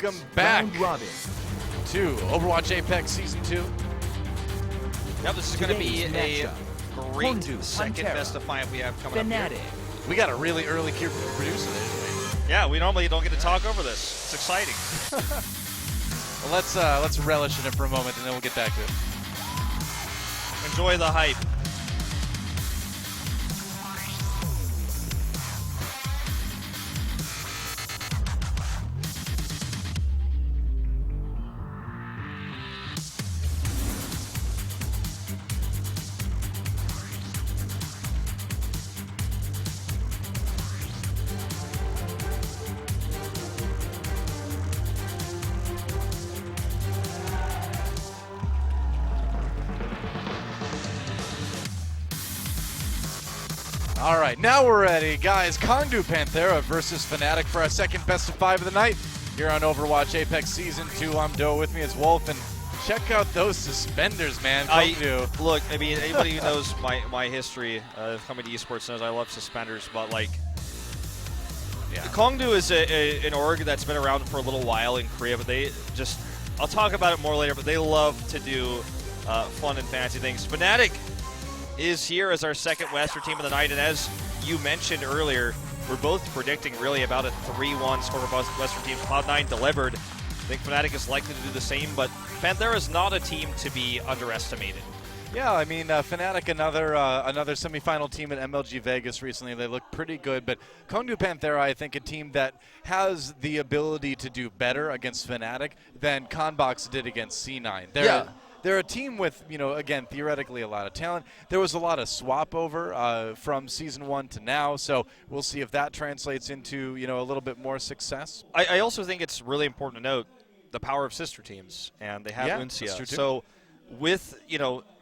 welcome back Round robin. to Overwatch Apex Season 2. Yep, this is going to be Today's a matchup, great Kongdoo, second Panthera, best of 5 we have coming up Fnatic. here. We got a really early cue from the producer there, didn't we? Yeah, we normally don't get to talk over this. It's exciting. Well, let's relish in it for a moment, and then we'll get back to it. Enjoy the hype. All right, now we're ready. Guys, Kongdoo Panthera versus Fnatic for our second best of 5 of the night here on Overwatch Apex Season 2. I'm Doe, with me is Wolf, and check out those suspenders, man. Kongdoo. Look, I mean, anybody who knows my history of coming to esports knows I love suspenders, but like, Yeah. Kongdoo is an org that's been around for a little while in Korea, but they just, I'll talk about it more later, but they love to do fun and fancy things. Fnatic is here as our second Western team of the night, and as you mentioned earlier, we're both predicting really about a 3-1 score for both Western teams. Cloud9 delivered. I think Fnatic is likely to do the same, but Panthera is not a team to be underestimated. Yeah, I mean, Fnatic, another semifinal team at MLG Vegas recently. They look pretty good, but Kongdoo Panthera, I think, a team that has the ability to do better against Fnatic than Conbox did against C9. They're a team with, again, theoretically a lot of talent. There was a lot of swap over from Season 1 to now, so we'll see if that translates into, a little bit more success. I also think it's really important to note the power of sister teams, and they have that's true Uncia. too. So with,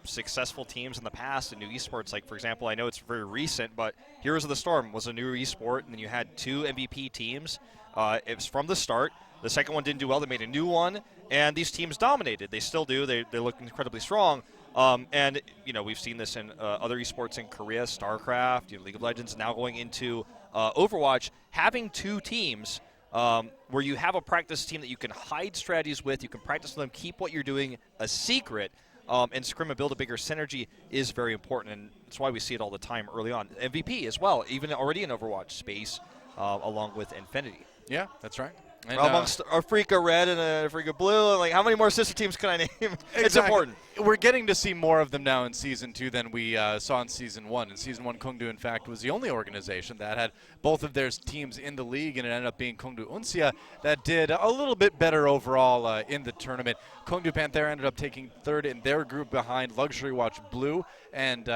successful teams in the past in new esports, like, for example, I know it's very recent, but Heroes of the Storm was a new esport, and then you had 2 MVP teams. It was from the start. The second one didn't do well. They made a new one, and these teams dominated. They still do. They look incredibly strong. And, we've seen this in other esports in Korea, StarCraft, League of Legends, now going into Overwatch. Having 2 teams where you have a practice team that you can hide strategies with, you can practice with them, keep what you're doing a secret, and scrim and build a bigger synergy is very important, and that's why we see it all the time early on. MVP as well, even already in Overwatch space, along with Infinity. Yeah, that's right. And, amongst Africa Red and Africa Blue, and like, how many more sister teams can I name? It's Exactly. important. We're getting to see more of them now in Season 2 than we saw in Season 1. In Season 1, Kongdoo, in fact, was the only organization that had both of their teams in the league, and it ended up being Kongdoo Uncia that did a little bit better overall in the tournament. Kongdoo Panthera ended up taking 3rd in their group behind Luxury Watch Blue and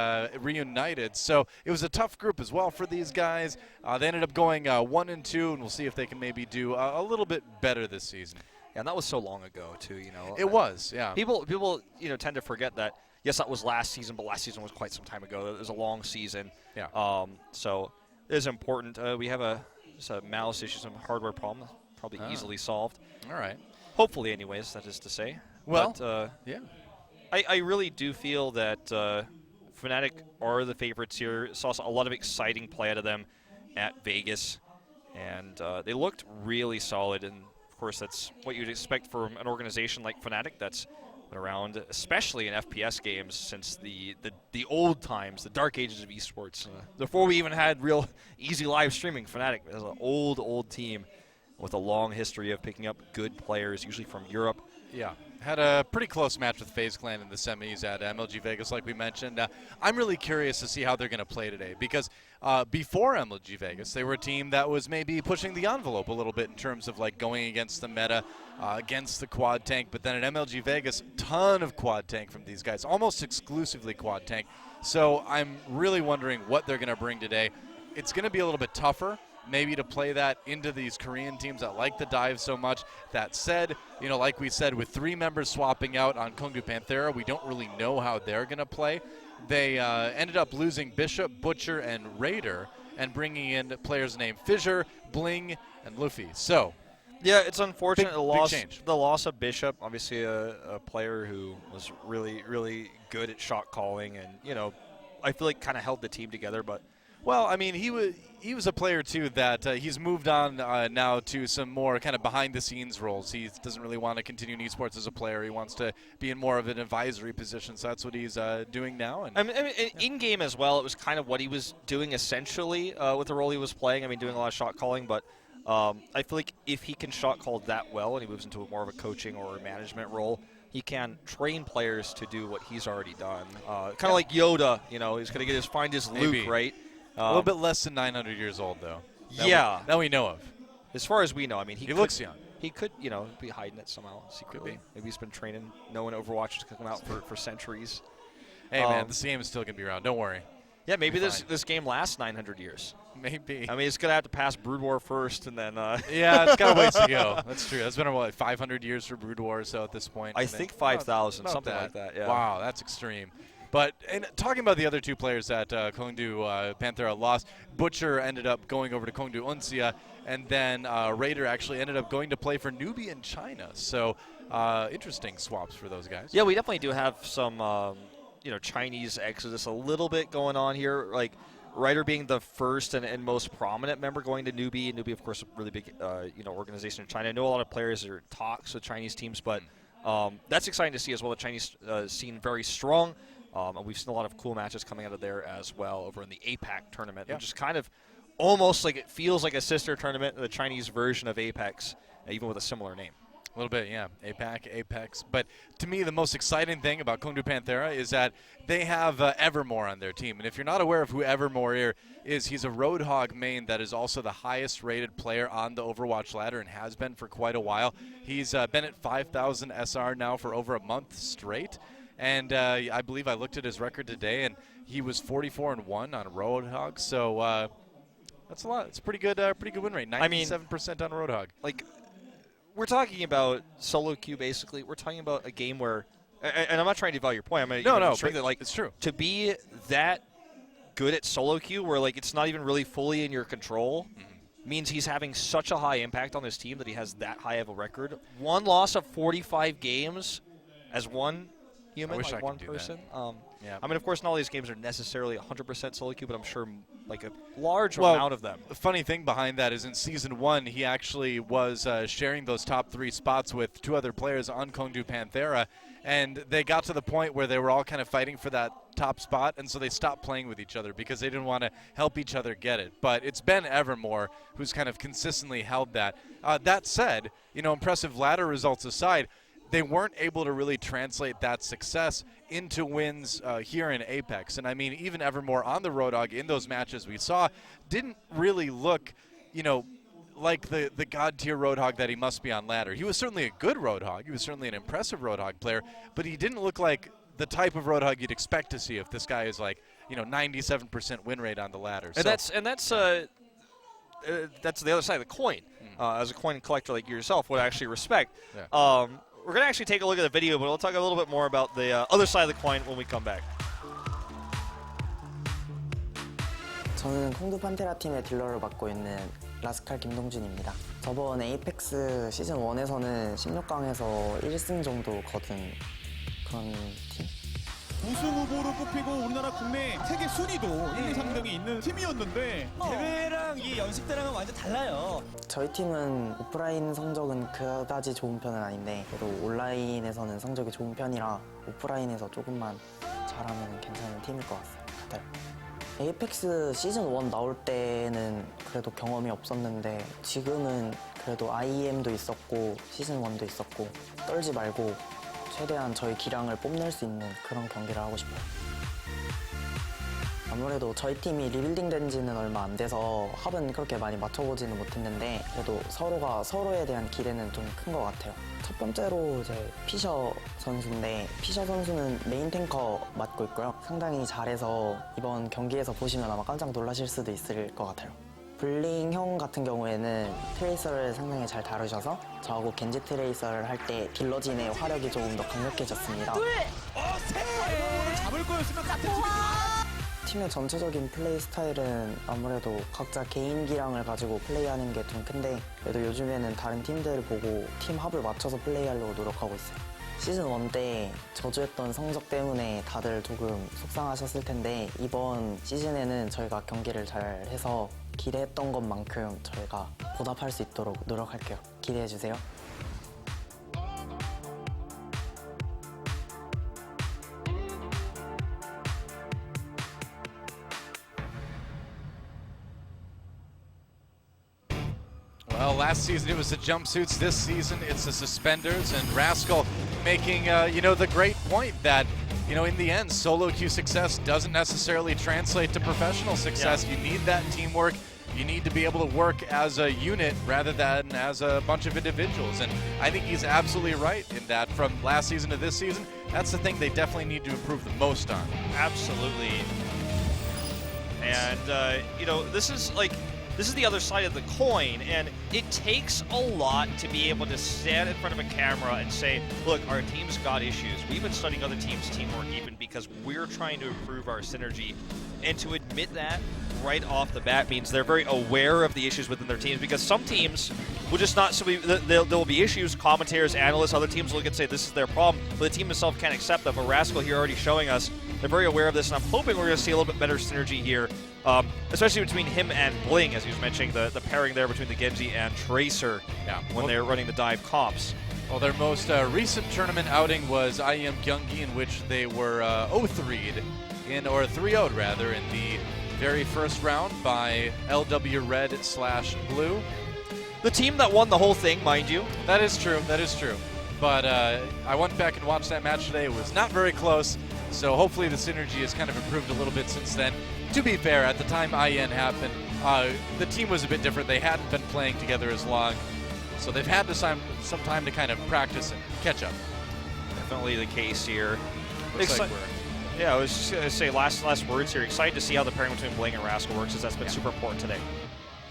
Reunited. So it was a tough group as well for these guys. They ended up going 1-2, and we'll see if they can maybe do a little bit better this season. Yeah, and that was so long ago, too, It was, yeah. People, tend to forget that, yes, that was last season, but last season was quite some time ago. It was a long season. Yeah. So it is important. We have a mouse issue, some hardware problem, probably easily solved. All right. Hopefully, anyways, that is to say. Well, but, yeah. I really do feel that Fnatic are the favorites here. Saw a lot of exciting play out of them at Vegas, and they looked really solid. And of course, that's what you'd expect from an organization like Fnatic that's been around, especially in FPS games, since the old times, the dark ages of esports. Before we even had real easy live streaming, Fnatic is an old team with a long history of picking up good players, usually from Europe. Yeah. Had a pretty close match with FaZe Clan in the semis at MLG Vegas, like we mentioned. I'm really curious to see how they're going to play today because before MLG Vegas, they were a team that was maybe pushing the envelope a little bit in terms of like going against the meta, against the quad tank. But then at MLG Vegas, ton of quad tank from these guys, almost exclusively quad tank. So I'm really wondering what they're going to bring today. It's going to be a little bit tougher, maybe, to play that into these Korean teams that like the dive so much. That said, like we said, with 3 members swapping out on Kongdoo Panthera, we don't really know how they're going to play. They ended up losing Bishop, Butcher, and Raider, and bringing in players named Fissure, Bling, and Luffy. So, yeah, it's unfortunate. Big The loss of Bishop, obviously a player who was really, really good at shot calling, and I feel like kind of held the team together. But Well, I mean, he was a player too that he's moved on now to some more kind of behind-the-scenes roles. He doesn't really want to continue in esports as a player. He wants to be in more of an advisory position. So that's what he's doing now. And I mean, in-game as well, it was kind of what he was doing essentially with the role he was playing. I mean, doing a lot of shot calling, but I feel like if he can shot call that well and he moves into more of a coaching or a management role, he can train players to do what he's already done. Kind of like Yoda, you know, he's going to find his Luke, right? A little bit less than 900 years old, though. That we know of. As far as we know, I mean, he looks young. He could, you know, be hiding it somehow secretly. Maybe he's been training, knowing Overwatch is going to come out for centuries. Hey, man, this game is still going to be around. Don't worry. Yeah, maybe this game lasts 900 years. Maybe. I mean, it's going to have to pass Brood War first, and then... yeah, it's got a ways to go. That's true. That's been, what, 500 years for Brood War or so at this point? I think 5,000, something like that, yeah. Wow, that's extreme. But and talking about the other two players that Kongdoo Panthera lost, Butcher ended up going over to Kongdoo Uncia, and then Raider actually ended up going to play for Newbie in China. So interesting swaps for those guys. Yeah, we definitely do have some Chinese exodus a little bit going on here. Like Raider being the first and most prominent member going to Newbie. And Newbie, of course, a really big organization in China. I know a lot of players are in talks with Chinese teams, but that's exciting to see as well. The Chinese scene very strong. And we've seen a lot of cool matches coming out of there as well over in the APAC tournament, which is kind of almost like it feels like a sister tournament, the Chinese version of Apex, even with a similar name. A little bit, yeah. APAC, Apex. But to me, the most exciting thing about Kongdoo Panthera is that they have Evermore on their team. And if you're not aware of who Evermore is, he's a Roadhog main that is also the highest rated player on the Overwatch ladder and has been for quite a while. He's been at 5,000 SR now for over a month straight. And I believe I looked at his record today, and he was 44-1 on Roadhog. So that's a lot. It's a pretty good win rate. 97% on Roadhog. Like, we're talking about solo queue basically. We're talking about a game where, and I'm not trying to devalue your point. I'm that like it's true. To be that good at solo queue, where like it's not even really fully in your control, means he's having such a high impact on this team that he has that high of a record. One loss of 45 games as one human, like one person. Yeah. I mean, of course, not all these games are necessarily 100% solo queue, but I'm sure like a large amount of them. The funny thing behind that is in Season 1, he actually was sharing those top 3 spots with 2 other players on Kongdoo Panthera, and they got to the point where they were all kind of fighting for that top spot, and so they stopped playing with each other because they didn't want to help each other get it. But it's been Evermore who's kind of consistently held that. That said, impressive ladder results aside, they weren't able to really translate that success into wins here in Apex. And I mean, even Evermore on the Roadhog in those matches we saw didn't really look, like the god tier Roadhog that he must be on ladder. He was certainly a good Roadhog. He was certainly an impressive Roadhog player, but he didn't look like the type of Roadhog you'd expect to see if this guy is like, 97% win rate on the ladder. And that's the other side of the coin. As a coin collector like yourself, would actually respect. Yeah. We're going to actually take a look at the video, but we'll talk a little bit more about the other side of the coin when we come back. 저는 콩두 판테라 팀의 딜러를 맡고 있는 라스칼 김동준입니다. 저번 에이펙스 시즌 1에서는 16강에서 1승 정도 거둔 그런 팀? 우승 후보로 뽑히고 우리나라 국내 세계 순위도 1, 2, 3등이 있는 팀이었는데 대회랑 이 연습 때랑은 완전 달라요. 저희 팀은 오프라인 성적은 그다지 좋은 편은 아닌데 그래도 온라인에서는 성적이 좋은 편이라 오프라인에서 조금만 잘하면 괜찮은 팀일 것 같아요. 에이펙스 시즌 1 나올 때는 그래도 경험이 없었는데 지금은 그래도 IEM도 있었고 시즌 1도 있었고 떨지 말고 최대한 저희 기량을 뽐낼 수 있는 그런 경기를 하고 싶어요. 아무래도 저희 팀이 리빌딩 된 지는 얼마 안 돼서 합은 그렇게 많이 맞춰보지는 못했는데 그래도 서로가 서로에 대한 기대는 좀 큰 것 같아요. 첫 번째로 이제 피셔 선수인데 피셔 선수는 메인 탱커 맡고 있고요. 상당히 잘해서 이번 경기에서 보시면 아마 깜짝 놀라실 수도 있을 것 같아요. 블링 형 같은 경우에는 트레이서를 상당히 잘 다루셔서 저하고 겐지 트레이서를 할 때 딜러진의 화력이 조금 더 강력해졌습니다. 잡을 거였으면 같은 팀이 팀의 전체적인 플레이 스타일은 아무래도 각자 개인 기량을 가지고 플레이하는 게 좀 큰데 그래도 요즘에는 다른 팀들을 보고 팀 합을 맞춰서 플레이하려고 노력하고 있어요. 시즌 1 때 저주했던 성적 때문에 다들 조금 속상하셨을 텐데 이번 시즌에는 저희가 경기를 잘 해서 기대했던 것만큼 저희가 보답할 수 있도록 노력할게요. 기대해 주세요. Well, last season it was the jumpsuits. This season it's the suspenders. And Rascal making, the great point that, in the end, solo queue success doesn't necessarily translate to professional success. Yeah. You need that teamwork. You need to be able to work as a unit rather than as a bunch of individuals. And I think he's absolutely right in that from last season to this season, that's the thing they definitely need to improve the most on. Absolutely. And, this is the other side of the coin, and it takes a lot to be able to stand in front of a camera and say, look, our team's got issues. We've been studying other teams' teamwork even because we're trying to improve our synergy. And to admit that right off the bat means they're very aware of the issues within their teams, because some teams will just not, there will be issues, commentators, analysts, other teams will look and say this is their problem, but the team itself can't accept that. But Rascal here already showing us they're very aware of this, and I'm hoping we're going to see a little bit better synergy here, especially between him and Bling, as he was mentioning, the pairing there between the Genji and Tracer when they're running the dive comps. Well, their most recent tournament outing was IEM Gyeonggi, in which they were 0-3'd, or 3-0'd rather, in the very first round by LW Red/Blue. The team that won the whole thing, mind you. That is true, that is true. But I went back and watched that match today. It was not very close, so hopefully the synergy has kind of improved a little bit since then. To be fair, at the time IEN happened, the team was a bit different. They hadn't been playing together as long, so they've had some time to kind of practice and catch up. Definitely the case here. Looks like Yeah, I was just going to say last words here. Excited to see how the pairing between Bling and Rascal works, as that's been super important today.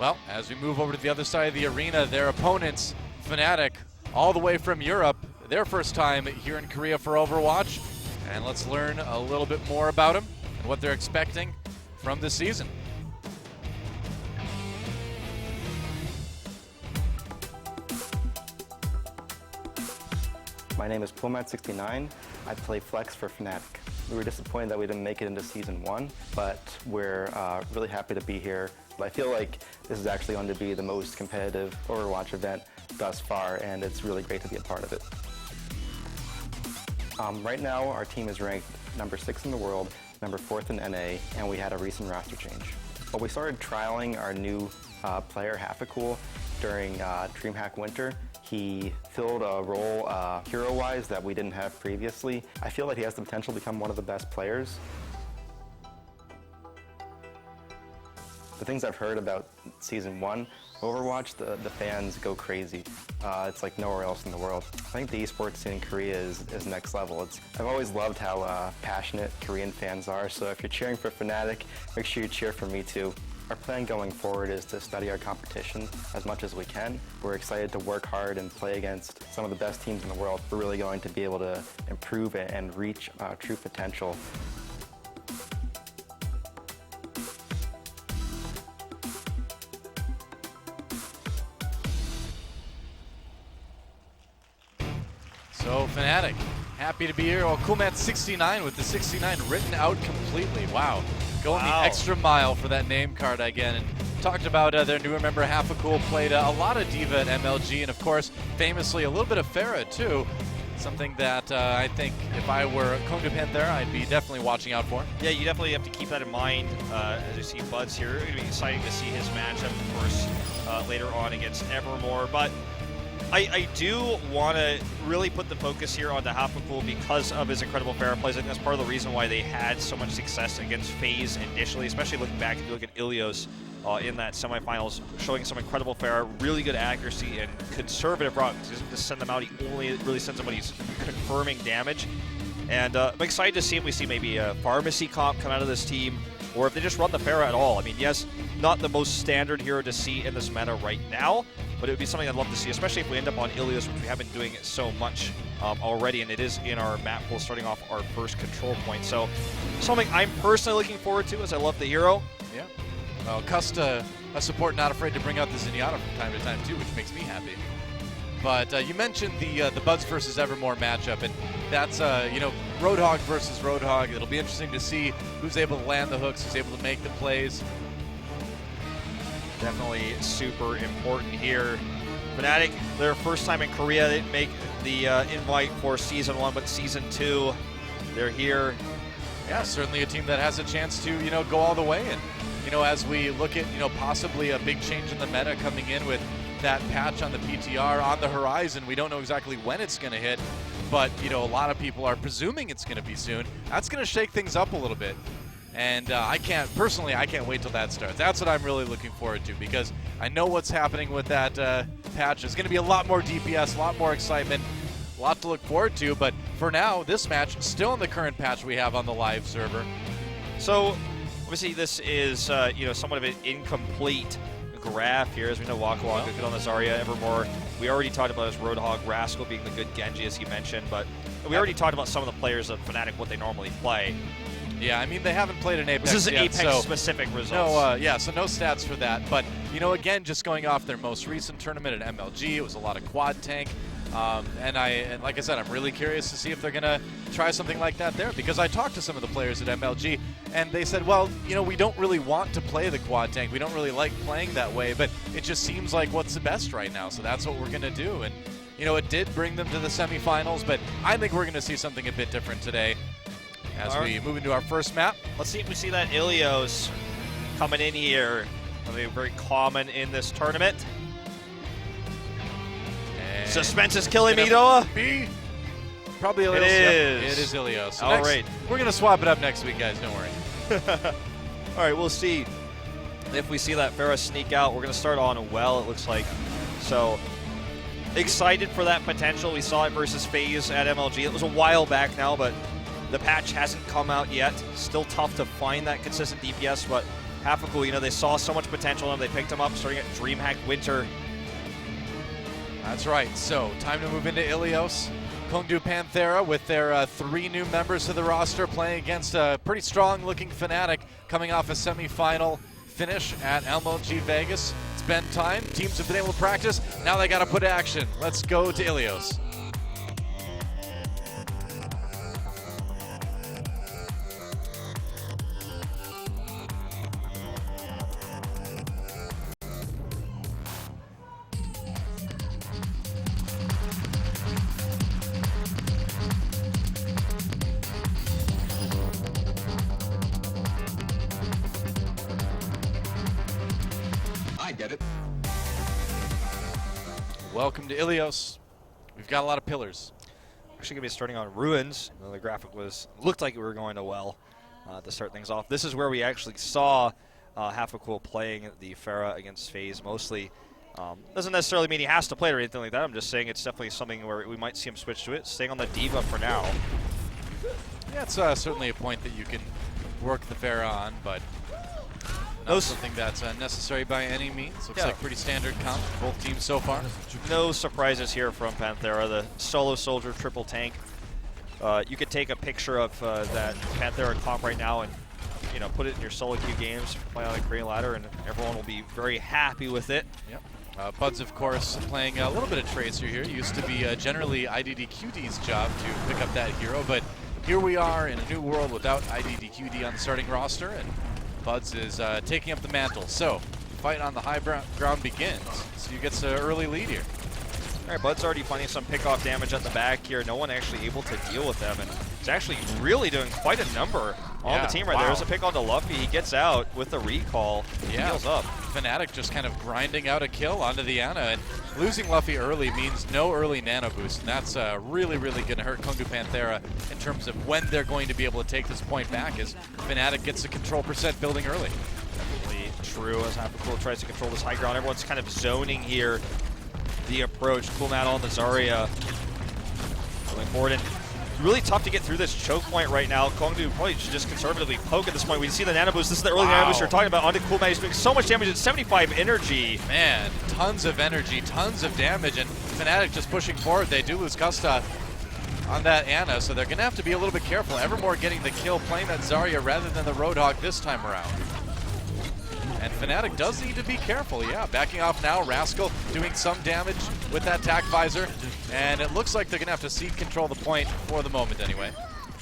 Well, as we move over to the other side of the arena, their opponents, Fnatic, all the way from Europe, their first time here in Korea for Overwatch. And let's learn a little bit more about them and what they're expecting from this season. My name is Pumat69. I play Flex for Fnatic. We were disappointed that we didn't make it into Season 1, but we're really happy to be here. I feel like this is actually going to be the most competitive Overwatch event thus far, and it's really great to be a part of it. Right now, our team is ranked number 6 in the world, number 4th in NA, and we had a recent roster change. Well, we started trialing our new player, Halfacool, during DreamHack Winter. He filled a role hero-wise that we didn't have previously. I feel like he has the potential to become one of the best players. The things I've heard about Season 1 Overwatch, the fans go crazy. It's like nowhere else in the world. I think the esports scene in Korea is next level. I've always loved how passionate Korean fans are, so if you're cheering for Fnatic, make sure you cheer for me too. Our plan going forward is to study our competition as much as we can. We're excited to work hard and play against some of the best teams in the world. We're really going to be able to improve and reach true potential. So Fnatic, happy to be here. Well, Kumat69 with the 69 written out completely. Wow. Going the extra mile for that name card again. And talked about their newer member, Halfacool, played a lot of Diva at MLG, and of course, famously, a little bit of Pharah too. Something that I think if I were Kongdoo Panthera, I'd be definitely watching out for. Yeah, you definitely have to keep that in mind as you see Buds here. It's going to be exciting to see his matchup, of course, later on against Evermore. But I do want to really put the focus here on the Halfacool because of his incredible Pharah plays. I think that's part of the reason why they had so much success against FaZe initially, especially looking back if you look at Ilios in that semifinals, showing some incredible Pharah, really good accuracy and conservative route. He doesn't just send them out, he only really sends them when he's confirming damage. And I'm excited to see if we see maybe a Pharmacy comp come out of this team, or if they just run the Pharah at all. I mean, yes, not the most standard hero to see in this meta right now, but it would be something I'd love to see, especially if we end up on Ilios, which we have been doing it so much already, and it is in our map pool starting off our first control point. So something I'm personally looking forward to, as I love the hero. Yeah. Well, Custa, a support not afraid to bring out the Zenyatta from time to time too, which makes me happy. But you mentioned the Buds versus Evermore matchup, and that's Roadhog versus Roadhog. It'll be interesting to see who's able to land the hooks, who's able to make the plays. Definitely super important here. Fnatic, their first time in Korea, they didn't make the invite for Season 1, but Season 2, they're here. Yeah, certainly a team that has a chance to, go all the way. And, as we look at, possibly a big change in the meta coming in with that patch on the PTR on the horizon, we don't know exactly when it's going to hit, but, a lot of people are presuming it's going to be soon. That's going to shake things up a little bit. And I can't wait till that starts. That's what I'm really looking forward to, because I know what's happening with that patch. There's going to be a lot more DPS, a lot more excitement, a lot to look forward to. But for now, this match still in the current patch we have on the live server. So obviously this is somewhat of an incomplete graph here, as we know Waka Waka good on the Zarya, Evermore. We already talked about his Roadhog, Rascal being the good Genji, as you mentioned, but we already talked about some of the players of Fnatic, what they normally play. Yeah, I mean, they haven't played an Apex This is yet, Apex-specific results. So no stats for that. But, again, just going off their most recent tournament at MLG, it was a lot of quad tank. And like I said, I'm really curious to see if they're going to try something like that there, because I talked to some of the players at MLG, and they said, well, we don't really want to play the quad tank. We don't really like playing that way, but it just seems like what's the best right now, so that's what we're going to do. And, it did bring them to the semifinals, but I think we're going to see something a bit different today as we move into our first map. Let's see if we see that Ilios coming in here. That'll be very common in this tournament. And Suspense is killing me, Noah. Probably Ilios. It is. Yep, it is Ilios. So All right. We're going to swap it up next week, guys. Don't worry. All right, we'll see if we see that Pharah sneak out. We're going to start on well, it looks like. So excited for that potential. We saw it versus FaZe at MLG. It was a while back now, but the patch hasn't come out yet. Still tough to find that consistent DPS, but Hafacool, they saw so much potential in him. They picked him up starting at DreamHack Winter. That's right. So time to move into Ilios. Kongdoo Panthera with their 3 new members to the roster, playing against a pretty strong-looking Fnatic coming off a semi-final finish at MLG Vegas. It's been time. Teams have been able to practice. Now they got to put action. Let's go to Ilios. Welcome to Ilios. We've got a lot of pillars. Actually going to be starting on Ruins. The graphic looked like we were going to well to start things off. This is where we actually saw Hafacool playing the Pharah against FaZe mostly. Doesn't necessarily mean he has to play it or anything like that. I'm just saying it's definitely something where we might see him switch to it. Staying on the Diva for now. Yeah, it's certainly a point that you can work the Pharah on, but not something that's necessary by any means. Looks like pretty standard comp for both teams so far. No surprises here from Panthera. The solo soldier triple tank. You could take a picture of that Panthera comp right now and put it in your solo queue games, play on a Korean ladder, and everyone will be very happy with it. Yep. Buds, of course, playing a little bit of Tracer here. Used to be generally IDDQD's job to pick up that hero, but here we are in a new world without IDDQD on the starting roster, and Buds is taking up the mantle. So, fight on the high ground begins. So, you gets an early lead here. All right, Bud's already finding some pick-off damage at the back here. No one actually able to deal with them, and it's actually really doing quite a number on the team right there. There's a pick on to Luffy. He gets out with the recall. Heals up. Fnatic just kind of grinding out a kill onto the Ana, and losing Luffy early means no early nano boost, and that's really, really going to hurt Kongdoo Panthera in terms of when they're going to be able to take this point back, as Fnatic gets the control percent building early. Definitely true, as Hafacool tries to control this high ground. Everyone's kind of zoning here. The approach, cool mat on the Zarya. Going forward, and really tough to get through this choke point right now. Kongdoo probably should just conservatively poke at this point. We can see the nano boost. This is the early nano boost you're talking about onto Coolman. He's doing so much damage at 75 energy. Man, tons of energy, tons of damage, and Fnatic just pushing forward. They do lose Custa on that Ana, so they're going to have to be a little bit careful. Evermore getting the kill, playing that Zarya rather than the Roadhog this time around. And Fnatic does need to be careful, yeah. Backing off now, Rascal doing some damage with that tack visor, and it looks like they're going to have to seed control the point for the moment anyway.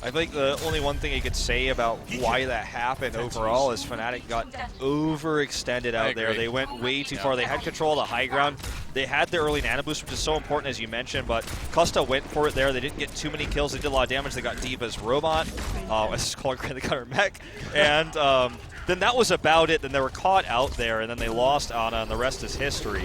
I think the only one thing you could say about why that happened overall is Fnatic got overextended out there. They went way too far. They had control of the high ground. They had the early nano boost, which is so important as you mentioned, but Custa went for it there. They didn't get too many kills. They did a lot of damage. They got D.Va's robot. I was calling her, they got her mech. And then that was about it. Then they were caught out there, and then they lost Ana, and the rest is history.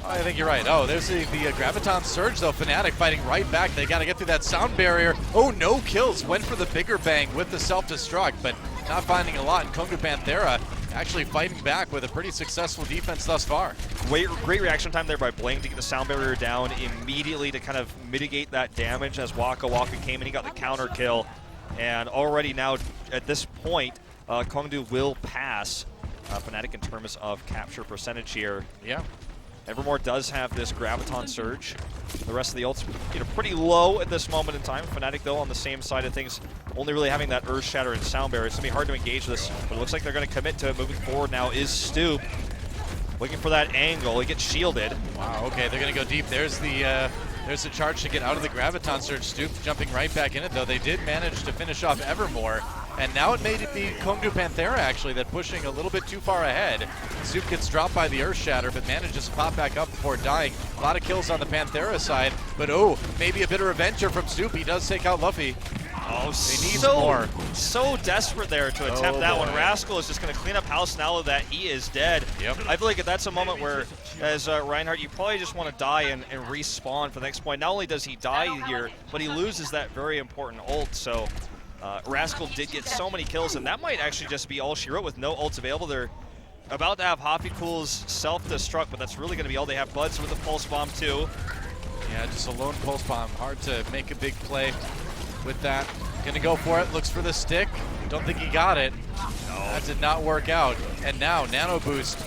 I think you're right. Oh, there's the Graviton Surge, though. Fnatic fighting right back. They got to get through that sound barrier. Oh, no kills. Went for the bigger bang with the self-destruct, but not finding a lot. And Kongdoo Panthera actually fighting back with a pretty successful defense thus far. Great reaction time there by Bling to get the sound barrier down immediately to kind of mitigate that damage as Waka Waka came and he got the counter kill. And already now at this point, Kongdoo will pass Fnatic in terms of capture percentage here. Yeah. Evermore does have this Graviton Surge. The rest of the ults, pretty low at this moment in time. Fnatic, though, on the same side of things, only really having that Earth Shatter and Sound Barrier. It's going to be hard to engage this, but it looks like they're going to commit to it. Moving forward now is Stoop. Looking for that angle. He gets shielded. Wow, okay, they're going to go deep. There's the charge to get out of the Graviton Surge. Stoop jumping right back in it, though. They did manage to finish off Evermore. And now it made it be Kongdoo Panthera, actually, that pushing a little bit too far ahead. Stoop gets dropped by the Earth Shatter, but manages to pop back up before dying. A lot of kills on the Panthera side, but maybe a bit of revenge here from Stoop. He does take out Luffy. Oh, they need more. So desperate there to attempt that one. Rascal is just going to clean up house now that he is dead. Yep. I feel like that's a moment where, as Reinhardt, you probably just want to die and respawn for the next point. Not only does he die here, but he loses that very important ult. So Rascal did get so many kills, and that might actually just be all she wrote with no ults available. They're about to have Hoppy Cool's self-destruct, but that's really going to be all they have. Buds with the Pulse Bomb, too. Yeah, just a lone Pulse Bomb. Hard to make a big play with that. Gonna go for it, looks for the stick. Don't think he got it. No. That did not work out. And now, Nano Boost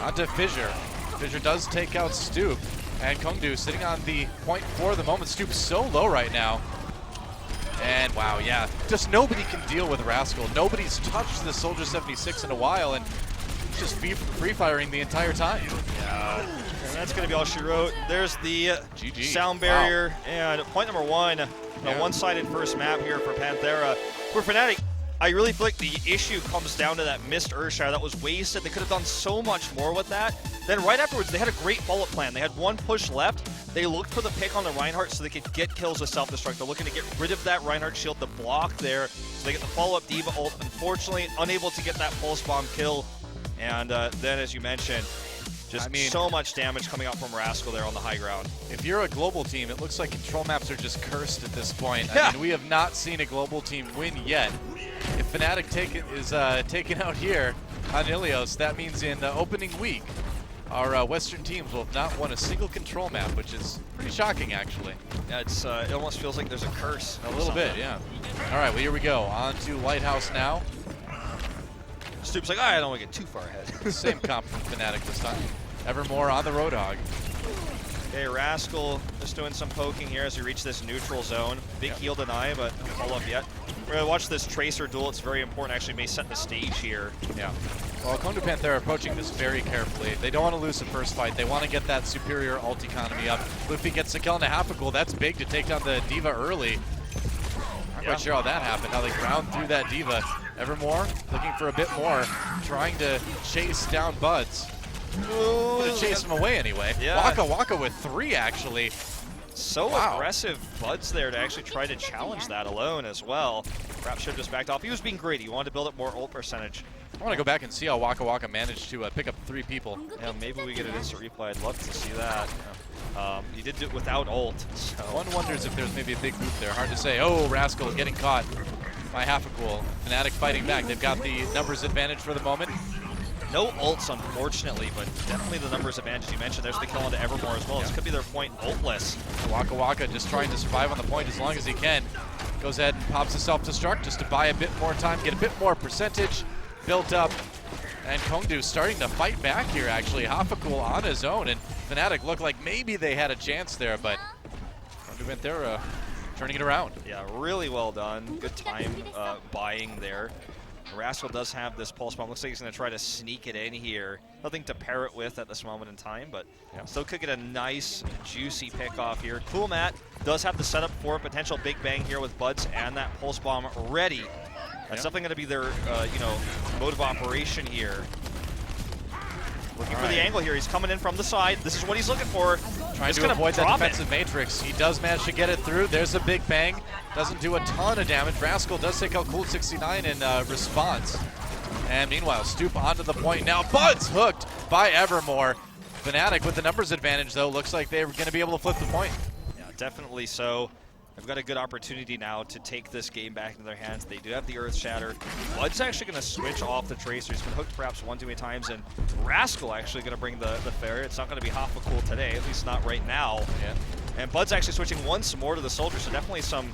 onto Fissure. Fissure does take out Stoop. And Kongdoo sitting on the point for the moment. Stoop's so low right now. And wow, yeah, just nobody can deal with Rascal. Nobody's touched the Soldier 76 in a while, and he's just free firing the entire time. Yeah, and that's going to be all she wrote. There's the sound barrier, and point number one, a one-sided first map here for Panthera. For Fnatic, I really feel like the issue comes down to that missed Earthshire that was wasted. They could have done so much more with that. Then right afterwards, they had a great follow-up plan. They had one push left. They looked for the pick on the Reinhardt so they could get kills with self-destruct. They're looking to get rid of that Reinhardt shield, the block there, so they get the follow-up D.Va ult. Unfortunately, unable to get that pulse bomb kill. And then, as you mentioned, just so much damage coming out from Rascal there on the high ground. If you're a global team, it looks like control maps are just cursed at this point. Yeah. I mean, we have not seen a global team win yet. If Fnatic is taken out here on Ilios, that means in the opening week, our Western teams will have not won a single control map, which is pretty shocking, actually. Yeah, it almost feels like there's a curse. A little bit, yeah. All right, well, here we go. On to Lighthouse now. Stoop's like, I don't want to get too far ahead. Same comp from Fnatic this time. Evermore on the Roadhog. Okay, Rascal just doing some poking here as we reach this neutral zone. Big heal deny, but no follow-up yet. We're going to watch this Tracer duel. It's very important. Actually may set the stage here. Yeah. Well, Kongdoo Panthera approaching this very carefully. They don't want to lose the first fight. They want to get that superior ult economy up. Luffy gets a kill and a half a goal. That's big to take down the D.Va early. Not quite sure how that happened, how they ground through that D.Va. Evermore looking for a bit more, trying to chase down Buds. To chase him away anyway. Yeah. Waka Waka with 3, actually. So aggressive Buds there to actually try to challenge that alone as well. Rapture just backed off. He was being greedy. He wanted to build up more ult percentage. I want to go back and see how Waka Waka managed to pick up 3 people. Yeah, maybe we get an instant replay. I'd love to see that. He did do it without ult. So. One wonders if there's maybe a big move there. Hard to say. Oh, Rascal getting caught by half a goal. Fnatic fighting back. They've got the numbers advantage for the moment. No ults, unfortunately, but definitely the numbers advantage you mentioned. There's the kill onto Evermore as well. This could be their point ultless. Waka Waka just trying to survive on the point as long as he can. Goes ahead and pops a self-destruct just to buy a bit more time, get a bit more percentage built up. And Kongdoo starting to fight back here, actually. Hafakul on his own, and Fnatic looked like maybe they had a chance there, but Kongdoo Panthera turning it around. Yeah, really well done. Good time buying there. Rascal does have this pulse bomb. Looks like he's going to try to sneak it in here. Nothing to pair it with at this moment in time, but still could get a nice, juicy pick off here. Cool Matt does have the setup for a potential big bang here with Buds and that pulse bomb ready. That's definitely going to be their, mode of operation here. Looking for the angle here. He's coming in from the side. This is what he's looking for. Trying to avoid that defensive matrix. He does manage to get it through. There's a big bang. Doesn't do a ton of damage. Rascal does take out Cool 69 in response. And meanwhile, Stoop onto the point now. Buds hooked by Evermore. Fnatic with the numbers advantage, though. Looks like they're going to be able to flip the point. Yeah, definitely so. They've got a good opportunity now to take this game back into their hands. They do have the Earth Shatter. Bud's actually going to switch off the Tracer. He's been hooked perhaps one too many times, and Rascal actually going to bring the Fair. It's not going to be Hafakul today, at least not right now. Yeah. And Bud's actually switching once more to the Soldier, so definitely some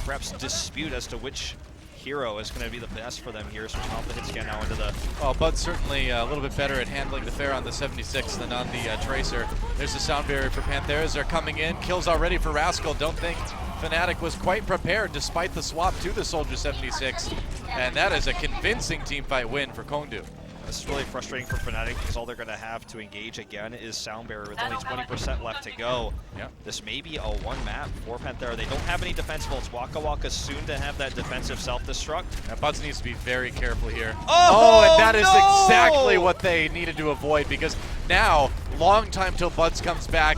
perhaps dispute as to which hero is going to be the best for them here. Switching off the hit scan now into the... Well, Bud's certainly a little bit better at handling the Fair on the 76 than on the Tracer. There's a sound barrier for Panthera. They're coming in. Kills already for Rascal. Don't think Fnatic was quite prepared despite the swap to the Soldier 76. And that is a convincing teamfight win for Kongdoo. This is really frustrating for Fnatic because all they're going to have to engage again is Sound Barrier with only 20% left to go. Yeah. This may be a one map for Panthera. They don't have any defensive ults. Waka Waka soon to have that defensive self-destruct. And Buds needs to be very careful here. Oh, and that is no! exactly what they needed to avoid, because now, long time till Buds comes back.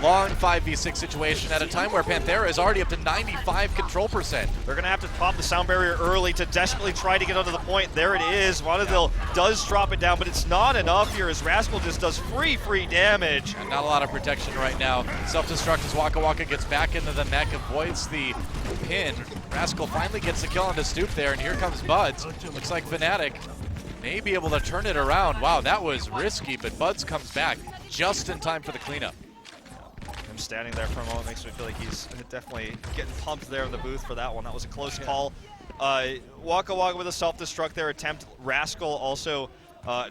Long 5v6 situation at a time where Panthera is already up to 95 control percent. They're going to have to pop the Sound Barrier early to desperately try to get onto the point. There it is. Vanadil does drop it down, but it's not enough here as Rascal just does free damage. And not a lot of protection right now. Self-destruct as Waka Waka gets back into the mech, avoids the pin. Rascal finally gets the kill on the Stoop there, and here comes Buds. Looks like Fnatic may be able to turn it around. Wow, that was risky, but Buds comes back just in time for the cleanup. Him standing there for a moment makes me feel like he's definitely getting pumped there in the booth for that one. That was a close call. Waka Waka with a self-destruct there attempt. Rascal also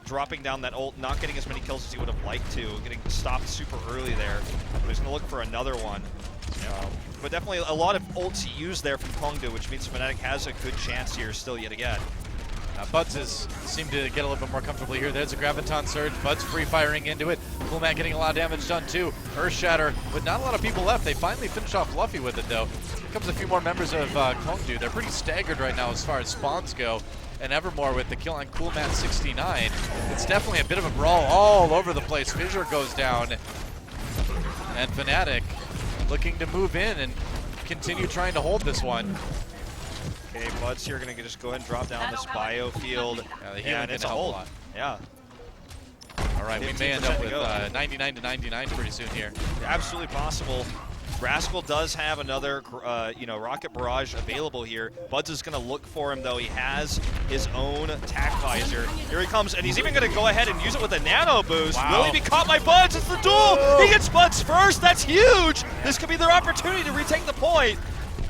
dropping down that ult, not getting as many kills as he would have liked to, getting stopped super early there. But he's going to look for another one. But definitely a lot of ults used there from Kongdoo, which means Fnatic has a good chance here still yet again. Buds seemed to get a little bit more comfortable here. There's a Graviton Surge. Buds free-firing into it. Cool Matt getting a lot of damage done too. Earth Shatter with not a lot of people left. They finally finish off Luffy with it though. Here comes a few more members of Kongdoo. They're pretty staggered right now as far as spawns go. And Evermore with the kill on Cool Matt 69. It's definitely a bit of a brawl all over the place. Fissure goes down. And Fnatic looking to move in and continue trying to hold this one. Okay, Buds here going to just go ahead and drop down this biofield. And it's a hold. Yeah. All right, we may end up with 99 to 99 pretty soon here. Absolutely possible. Rascal does have another, rocket barrage available here. Buds is going to look for him, though. He has his own tack visor. Here he comes, and he's even going to go ahead and use it with a nano boost. Wow. Will he be caught by Buds? It's the duel! He gets Buds first. That's huge! This could be their opportunity to retake the point.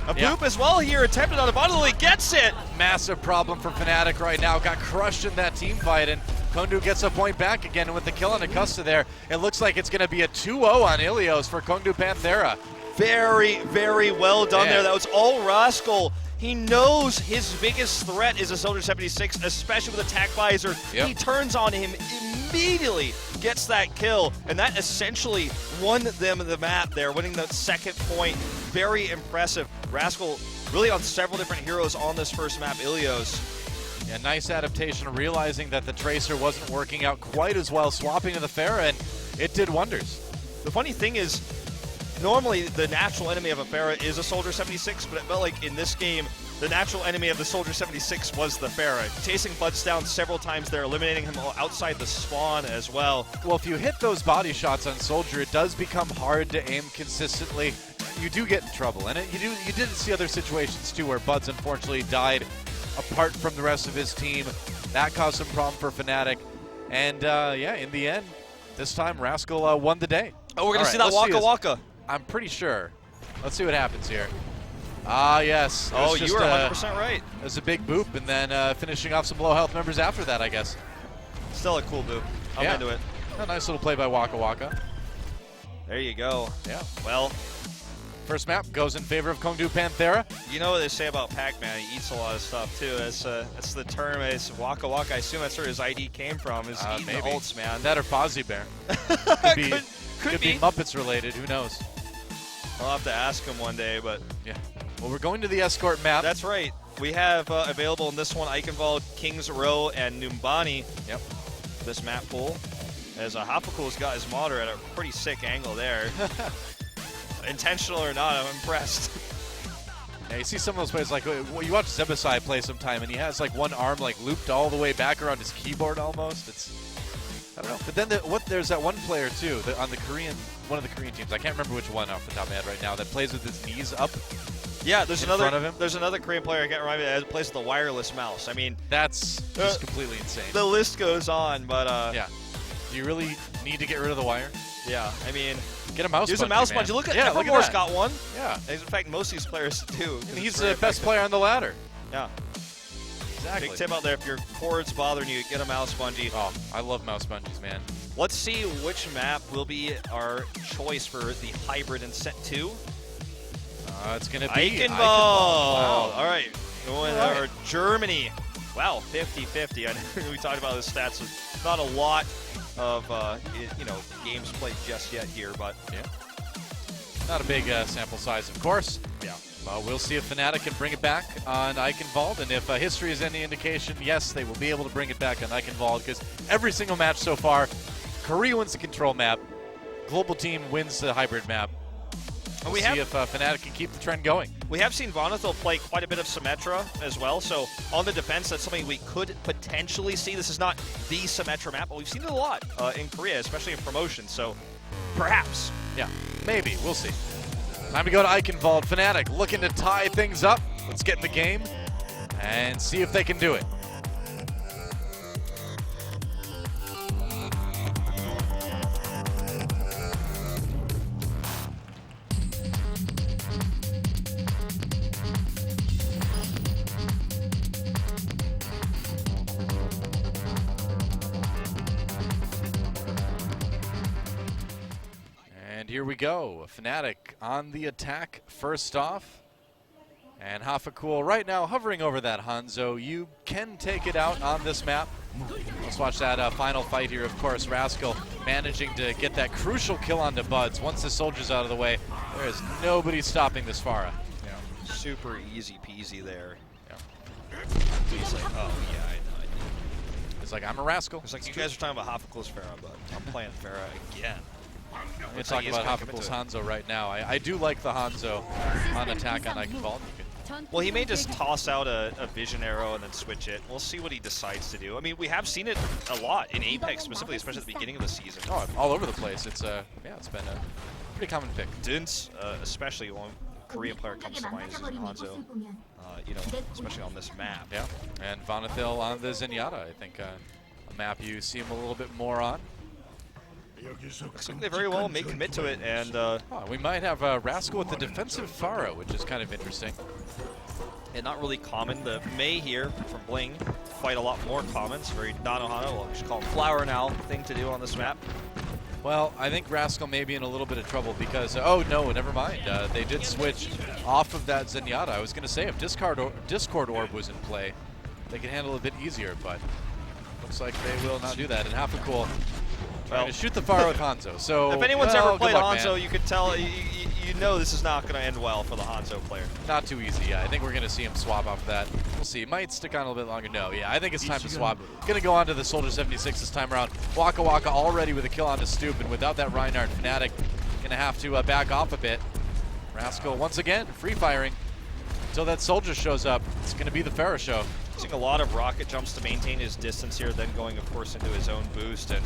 A bloop as well here, attempted on a bottle, he gets it! Massive problem for Fnatic right now, got crushed in that team fight, and Kongdoo gets a point back again, and with the kill on Acosta there, it looks like it's going to be a 2-0 on Ilios for Kongdoo Panthera. Very well done there. That was all Rascal. He knows his biggest threat is a Soldier 76, especially with a tack visor. Yep. He turns on him immediately, gets that kill, and that essentially won them the map there, winning the second point. Very impressive. Rascal really on several different heroes on this first map, Ilios. Yeah, nice adaptation, realizing that the Tracer wasn't working out quite as well, swapping to the Pharah, and it did wonders. The funny thing is, normally the natural enemy of a Pharah is a Soldier 76, but it felt like in this game, the natural enemy of the Soldier 76 was the Pharah. Chasing Buds down several times there, eliminating him outside the spawn as well. Well, if you hit those body shots on Soldier, it does become hard to aim consistently. You do get in trouble, and you did see other situations too where Buds unfortunately died apart from the rest of his team. That caused some problem for Fnatic. And yeah, in the end, this time Rascal won the day. Oh, we're going to All see right, that let's Waka this. Waka. I'm pretty sure. Let's see what happens here. Ah, yes. It Oh, was you just, were 100% right. It was a big boop, and then finishing off some low health members after that, I guess. Still a cool boop. I'm Yeah. into it. A nice little play by Waka Waka. There you go. Yeah. Well, First map goes in favor of Kongdoo Panthera. you know what they say about Pac-Man. He eats a lot of stuff, too. That's the term. It's Waka Waka. I assume that's where his ID came from, is eating Maybe. the ults, man. That or Fozzie Bear. Could be Muppets related. Who knows? I'll have to ask him one day, but Yeah. Well, we're going to the escort map. that's right. We have available in this one Eichenwald, Kings Row, and Numbani. Yep. This map pool. As Hapakul's got his modder at a pretty sick angle there. Intentional or not, I'm impressed. Yeah, you see some of those players like you watch Zebasai play sometime, and he has like one arm like looped all the way back around his keyboard almost. It's I don't know. But then there's that one player too on the Korean one of the Korean teams. I can't remember which one off the top of my head right now that plays with his knees up. Yeah, there's in front of another him. there's another Korean player I can't remember that plays with a wireless mouse. I mean, That's just completely insane. the list goes on, but Yeah. Do you really need to get rid of the wire? yeah, I mean, Get a mouse. here's a bungee, mouse man. bungee. Look at yeah, look at Evermore's that. got one. Yeah. In fact, most of these players do. And he's the best player on the ladder. Yeah, Exactly. big tip out there. If your cord's bothering you, get a mouse bungee. Oh, I love mouse bungees, man. Let's see which map will be our choice for the hybrid in set 2. It's going to be Eichenwald. Wow. All right. Going All right. over Germany. Wow, 50-50. I know we talked about the stats. So not a lot of games played just yet here, but Yeah. Not a big sample size, of course. yeah. We'll see if Fnatic can bring it back on Eichenwald, and if history is any indication, yes, they will be able to bring it back on Eichenwald, because every single match so far, Korea wins the control map, Global Team wins the hybrid map. We'll see if Fnatic can keep the trend going. We have seen Vonethil play quite a bit of Symmetra as well, so on the defense, that's something we could potentially see. This is not the Symmetra map, but we've seen it a lot in Korea, especially in promotion, so perhaps. Yeah, maybe. We'll see. Time to go to Eichenwald. Fnatic looking to tie things up. Let's get in the game and see if they can do it. And here we go. Fnatic on the attack first off. And Hafakul right now hovering over that Hanzo. You can take it out on this map. Let's watch that final fight here. Of course, Rascal managing to get that crucial kill onto Buds. Once the soldier's out of the way, there is nobody stopping this Pharah. Yeah. Super easy peasy there. Yeah. He's like, oh, yeah, I know. It's like, I'm a Rascal. It's like, you guys are talking about Hafakul's Pharah, but I'm playing Pharah again. We're talking about Hafakul's Hanzo right now. I do like the Hanzo on attack on Eichenwald. Well, he may just toss out a vision arrow and then switch it. We'll see what he decides to do. I mean, we have seen it a lot in Apex specifically, especially at the beginning of the season. Oh, all over the place. It's it's been a pretty common pick. Didn't, especially one Korean player comes to mind is Hanzo. Especially on this map. Yeah, and Vonethil on the Zenyatta. I think a map you see him a little bit more on. Looks like they very well may commit to it, and we might have Rascal with the defensive Pharah, which is kind of interesting. and not really common. The Mei here from Bling, quite a lot more common. It's very Nanohana, well, we should call him Flower now, thing to do on this map. Well, I think Rascal may be in a little bit of trouble because, oh no, never mind. They did switch off of that Zenyatta. I was going to say if Discord Orb was in play, they could handle it a bit easier, but looks like they will not do that. And Hafakul trying to shoot the Pharah with Hanzo. So if anyone's ever played luck, Hanzo, man. you could tell, you know this is not going to end well for the Hanzo player. Not too easy, yeah. I think we're going to see him swap off of that. We'll see. Might stick on a little bit longer. No, yeah, I think it's time to swap. Going to go on to the Soldier 76 this time around. Waka Waka already with a kill onto Stoop, and without that Reinhardt, Fnatic going to have to back off a bit. Rascal, once again, free firing until that Soldier shows up. It's going to be the Pharah show. Seeing a lot of rocket jumps to maintain his distance here, then going, of course, into his own boost. And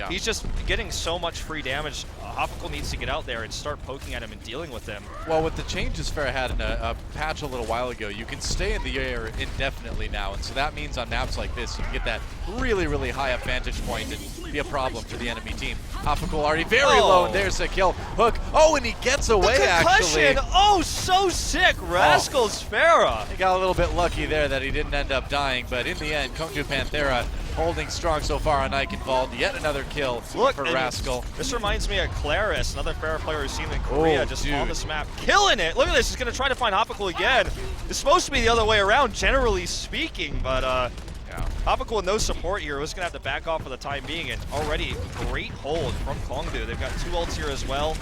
he's just getting so much free damage. Hoppical needs to get out there and start poking at him and dealing with him. Well, with the changes Farah had in a patch a little while ago, you can stay in the air indefinitely now, and so that means on maps like this, you can get that really, really high up vantage point and be a problem for the enemy team. Hoppical already very low, and there's a kill. Hook, and he gets away, actually. Oh, so sick, Rascal's Farah. He got a little bit lucky there that he didn't end up dying, but in the end, Kongdoo Panthera holding strong so far on Eichenwald. Yet another kill for Rascal. This reminds me of Claris, another Farah player we've seen in Korea, just dude. on this map. Killing it! Look at this, he's going to try to find Hoppical again. It's supposed to be the other way around, generally speaking, but Hoppical with no support here was going to have to back off for the time being, and already great hold from Kongdoo. They've got 2 ults here as well,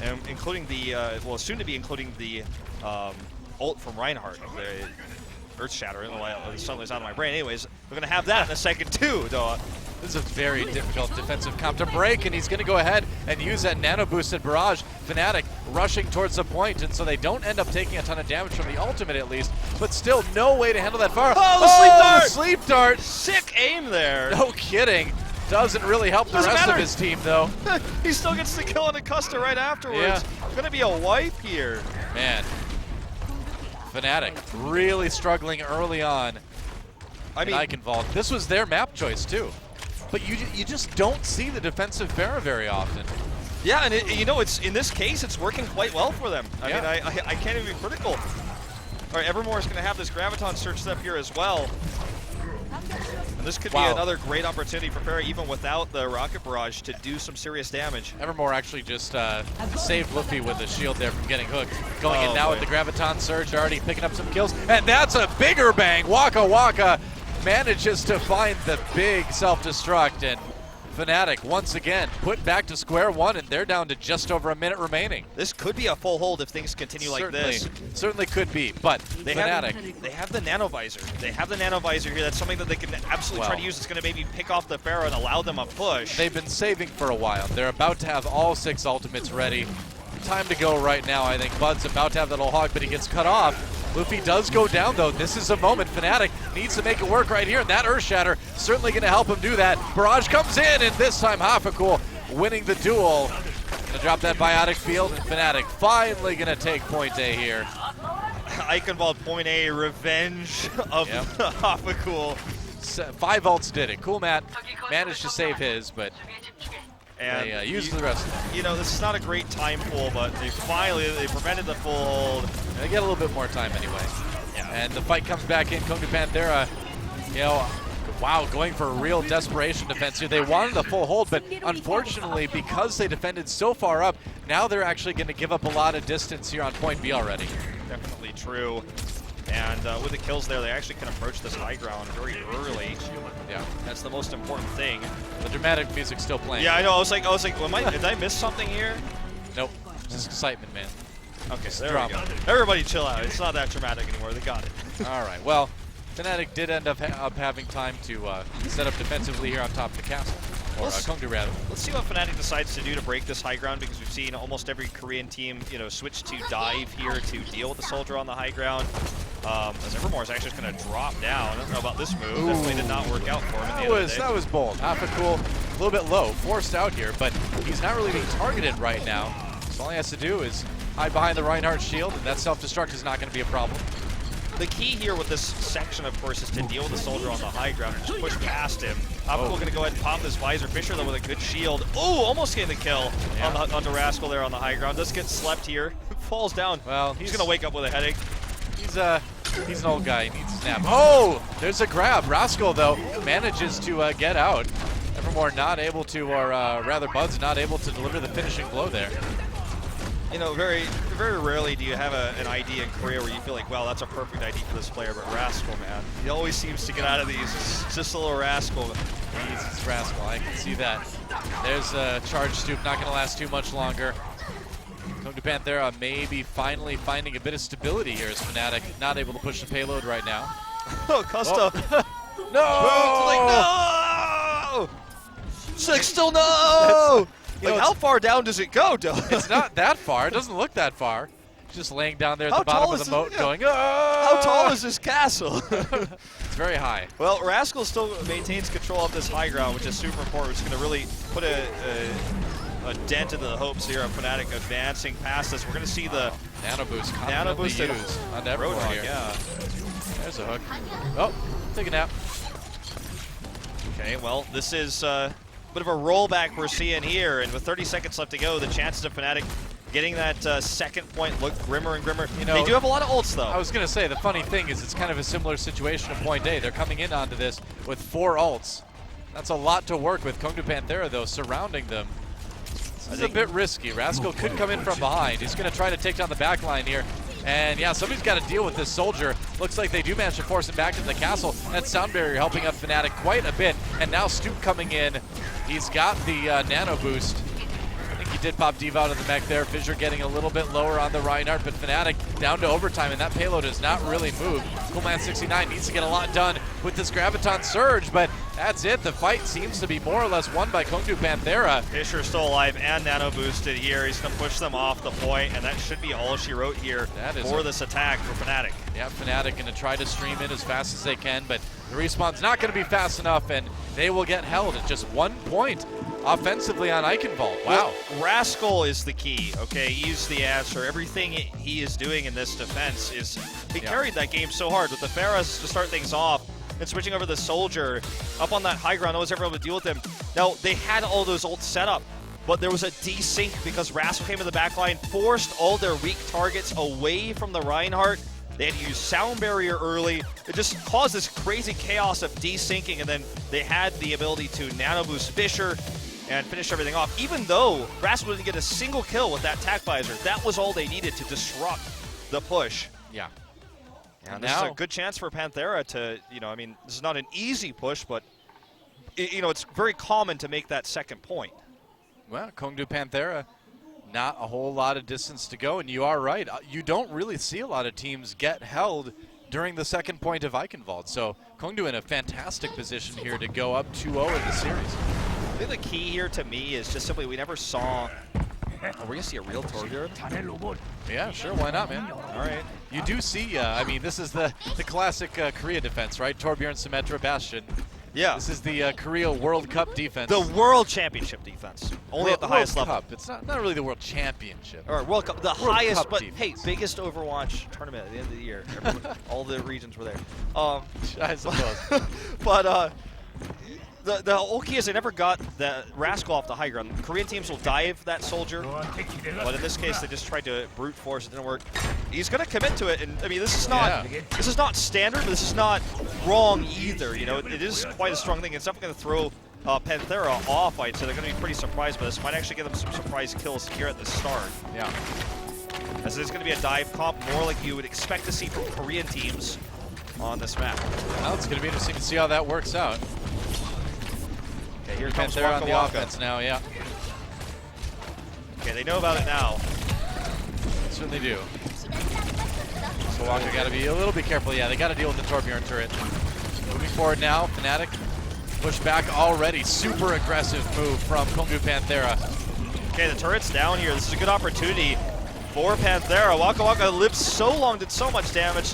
and including the, soon to be including the ult from Reinhardt. Earth Shatter, it suddenly is out of my brain. Anyways, we're going to have that in a second too, though. This is a very difficult defensive comp to break, and he's going to go ahead and use that nano-boosted barrage. Fnatic rushing towards the point, and so they don't end up taking a ton of damage from the ultimate at least, but still no way to handle that fire. Oh, the sleep dart! The sleep dart! Sick aim there. No kidding. Doesn't really help the rest of his team, though. He still gets the kill on Acosta right afterwards. Yeah. Going to be a wipe here. Man. Fnatic really struggling early on. I mean, Eichenwald. This was their map choice too, but you just don't see the defensive Farah very often. Yeah, and it's in this case it's working quite well for them. I mean, I can't even be critical. All right, Evermore is going to have this Graviton Surge step here as well. And this could be another great opportunity for Farah, even without the Rocket Barrage, to do some serious damage. Evermore actually just saved Luffy with a shield there from getting hooked. Going in now with the Graviton Surge, already picking up some kills. And that's a bigger bang. Waka Waka manages to find the big self-destruct. And Fnatic, once again, put back to square one, and they're down to just over a minute remaining. This could be a full hold if things continue like this. Certainly could be, but they have the Nano Visor. They have the Nano Visor here. That's something that they can absolutely try to use. It's going to maybe pick off the Farah and allow them a push. They've been saving for a while. They're about to have all 6 ultimates ready. Time to go right now, I think. Bud's about to have that little hog, but he gets cut off. Luffy does go down, though. This is a moment. Fnatic needs to make it work right here, and that Earth Shatter certainly going to help him do that. Barrage comes in, and this time Hoppical winning the duel. Gonna drop that Biotic Field, and Fnatic finally going to take point A here. Eichenwald point A, revenge of Hoppical. 5 ults did it. Cool Matt managed to save his, but and they used the rest of them. You know, this is not a great time pull, but they prevented the full hold. And they get a little bit more time anyway. Yeah. And the fight comes back in. Kongdoo Panthera, going for a real desperation defense here. They wanted the full hold, but unfortunately, because they defended so far up, now they're actually going to give up a lot of distance here on point B already. Definitely true. And with the kills there, they actually can approach this high ground very early. Yeah, that's the most important thing. The dramatic music's still playing. Yeah, I know. I was like, did I miss something here? Nope, just excitement, man. Okay, there we go. Everybody chill out. It's not that dramatic anymore. They got it. All right. Well, Fnatic did end up having time to set up defensively here on top of the castle. Or Kongdoo, rather. Let's see what Fnatic decides to do to break this high ground, because we've seen almost every Korean team, switch to dive here to deal with the soldier on the high ground. As Evermore is actually just going to drop down. I don't know about this move. Ooh. Definitely did not work out for him. That was bold. Hoppical, a little bit low, forced out here, but he's not really being targeted right now. So all he has to do is hide behind the Reinhardt shield, and that self-destruct is not going to be a problem. The key here with this section, of course, is to deal with the soldier on the high ground and just push past him. Hoppical going to go ahead and pop this visor. Fisher, though, with a good shield. Oh, almost getting the kill on the Rascal there on the high ground. Does get slept here. Falls down. Well, he's going to wake up with a headache. He's an old guy. He needs a snap. Oh, there's a grab. Rascal, though, manages to get out. Evermore not able to, or rather Bud's not able to deliver the finishing blow there. Very, very rarely do you have an ID in Korea where you feel like, wow, that's a perfect ID for this player, but Rascal, man. He always seems to get out of these. It's just a little Rascal. It's Rascal, I can see that. There's a charge stoop, not going to last too much longer. Kongdoo Panthera maybe finally finding a bit of stability here as Fnatic not able to push the payload right now. Oh, Costa. No! Still no! How far down does it go, Dylan? It's not that far. It doesn't look that far. He's just laying down there at the bottom of the moat going, How tall is this castle? It's very high. Well, Rascal still maintains control of this high ground, which is super important. It's going to really put a a dent into the hopes here of Fnatic advancing past this. We're going to see the Nano boost Nano confidently boosted used on everyone Roadhog, here. yeah. There's a hook. Oh, take a nap. Okay, well, this is a bit of a rollback we're seeing here, and with 30 seconds left to go, the chances of Fnatic getting that second point look grimmer and grimmer. You know, they do have a lot of ults, though. I was going to say, the funny thing is it's kind of a similar situation to Point A. They're coming in onto this with 4 ults. That's a lot to work with. Kongdoo Panthera, though, surrounding them. This is a bit risky. Rascal could come in from behind. He's going to try to take down the back line here. And yeah, somebody's got to deal with this soldier. Looks like they do manage to force him back into the castle. That sound barrier helping out Fnatic quite a bit. And now Stoop coming in. He's got the nano boost. I think he did pop Diva out of the mech there. Fissure getting a little bit lower on the Reinhardt, but Fnatic down to overtime, and that payload has not really moved. Coolman69 needs to get a lot done with this Graviton Surge, but that's it. The fight seems to be more or less won by Kongdoo Panthera. Fisher still alive and nano boosted here. He's going to push them off the point, and that should be all she wrote here for this attack for Fnatic. Yeah, Fnatic going to try to stream in as fast as they can, but the respawn's not going to be fast enough, and they will get held at just 1 point offensively on Eichenwald. Wow. Well, Rascal is the key, okay? He's the answer. Everything he is doing in this defense is, he carried that game so hard with the Pharahs to start things off and switching over the Soldier up on that high ground. No one's ever able to deal with him. Now, they had all those ults set up, but there was a desync because Rascal came in the back line, forced all their weak targets away from the Reinhardt. They had to use sound barrier early. It just caused this crazy chaos of desyncing, and then they had the ability to nano boost Fissure and finish everything off. Even though Rascal didn't get a single kill with that tac visor, that was all they needed to disrupt the push. Yeah. And this is a good chance for Panthera to, I mean, this is not an easy push, but, it's very common to make that second point. Well, Kongdoo Panthera, not a whole lot of distance to go, and you are right. You don't really see a lot of teams get held during the second point of Eichenwald. So Kongdoo in a fantastic position here to go up 2-0 in the series. I think the key here to me is just simply we never saw. We're going to see a real Torbjorn? Yeah, sure, why not, man? All right. You do see, I mean, this is the classic Korea defense, right? Torbjorn, Symmetra, Bastion. Yeah. This is the Korea World Cup defense. The World Championship defense. Only at the highest World level. Cup. It's not really the World Championship. Or World Cup, the World highest, Cup but defense. hey, biggest Overwatch tournament at the end of the year. All the regions were there. I suppose. But the whole key is they never got the Rascal off the high ground. Korean teams will dive that Soldier, but in this case they just tried to brute force. It didn't work. He's going to commit to it, and I mean this is not standard, but this is not wrong either. It is quite a strong thing. It's definitely going to throw Panthera off, I'd say. They're going to be pretty surprised by this. Might actually give them some surprise kills here at the start. Yeah. As it's going to be a dive comp, more like you would expect to see from Korean teams on this map. Well, it's going to be interesting to see how that works out. Okay, here comes Panthera Waka on the Waka. offense now, yeah. Okay, they know about it now. Certainly do. So Waka got to be a little bit careful. Yeah, they got to deal with the Torbjorn turret. Moving forward now, Fnatic push back already. Super aggressive move from Kongdoo Panthera. Okay, the turret's down here. This is a good opportunity for Panthera. Waka Waka lived so long, did so much damage.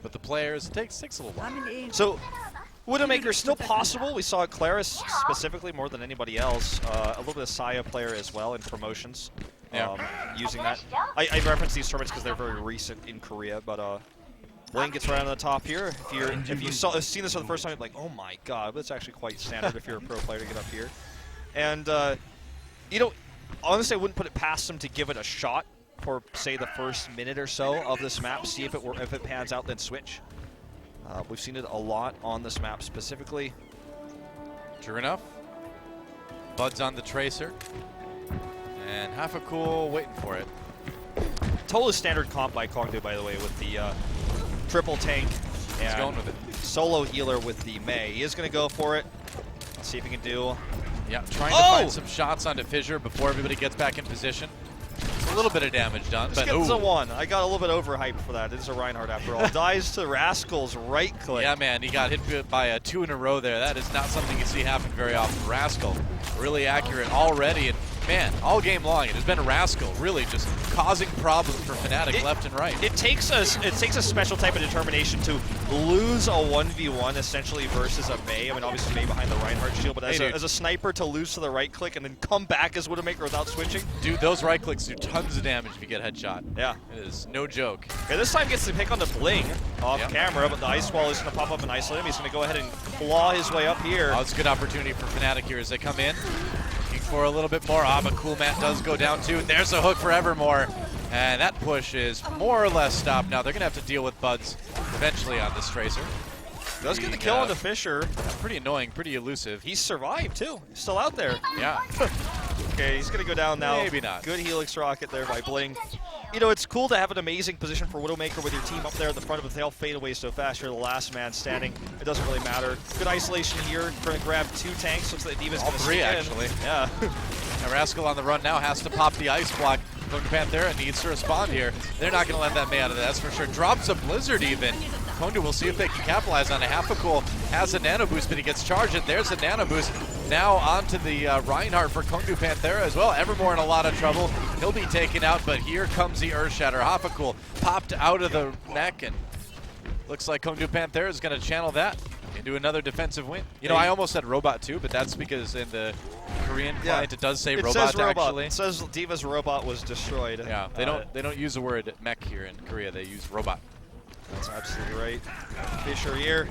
But the players, it takes a little while. So, Widowmaker still possible. We saw Claris specifically more than anybody else. A little bit of Saya player as well in promotions. Using that. I reference these tournaments because they're very recent in Korea, but Blaine gets right on the top here. If you seen this for the first time, you're like, oh my god, but it's actually quite standard if you're a pro player to get up here. And you know, honestly, I wouldn't put it past them to give it a shot for say the first minute or so of this map, see if it pans out, then switch. We've seen it a lot on this map specifically. True enough. Bud's on the Tracer. And half a cool waiting for it. Totally standard comp by Kongdoo, by the way, with the triple tank He's and going with it. Solo healer with the Mei. He is going to go for it. Let's see if he can do. Yeah, trying to find some shots onto Fissure before everybody gets back in position. A little bit of damage done, This but gets a 1. I got a little bit overhyped for that. It is a Reinhardt after all. Dies to Rascal's right click. yeah, man, he got hit by a 2 in a row there. That is not something you see happen very often. Rascal, really accurate already, and man, all game long, it has been Rascal really just causing problems for Fnatic left and right. It takes a special type of determination to lose a 1v1 essentially versus a Mei. I mean, obviously Mei behind the Reinhardt shield, but as a sniper to lose to the right click and then come back as Widowmaker without switching. Dude, those right clicks do tons of damage if you get headshot. Yeah. It is no joke. Okay, this time gets the pick on the Bling off camera, but the Ice Wall is going to pop up and isolate him. He's going to go ahead and claw his way up here. Oh, it's a good opportunity for Fnatic here as they come in. Looking for a little bit more. But Cool Matt does go down too. There's a hook for Evermore. And that push is more or less stopped now. They're going to have to deal with Buds eventually on this Tracer. Does get the kill on the Fissure. Pretty annoying, pretty elusive. He's survived too. He's still out there. Yeah. Okay, he's going to go down now. Maybe not. Good Helix rocket there by Bling. You know, it's cool to have an amazing position for Widowmaker with your team up there at the front of it. They all fade away so fast. You're the last man standing. It doesn't really matter. Good isolation here. Trying to grab 2 tanks. Looks like Diva's going to three, actually. Yeah. Now Rascal on the run now has to pop the ice block. Panthera needs to respond here. They're not going to let that Mei out of that, that's for sure. Drops a Blizzard even. Kongdoo will see if they can capitalize on it. Cool has a nano boost, but he gets charged, and there's a nano boost. Now onto the Reinhardt for Kongdoo Panthera as well. Evermore in a lot of trouble. He'll be taken out, but here comes the Earth Shatter. Cool popped out of the neck, and looks like Kongdoo Panthera is going to channel that into another defensive win. You know, I almost said robot too, but that's because in the Korean client it does say robot actually. It says Diva's robot was destroyed. Yeah, they don't use the word mech here in Korea. They use robot. That's absolutely right. Fissure here.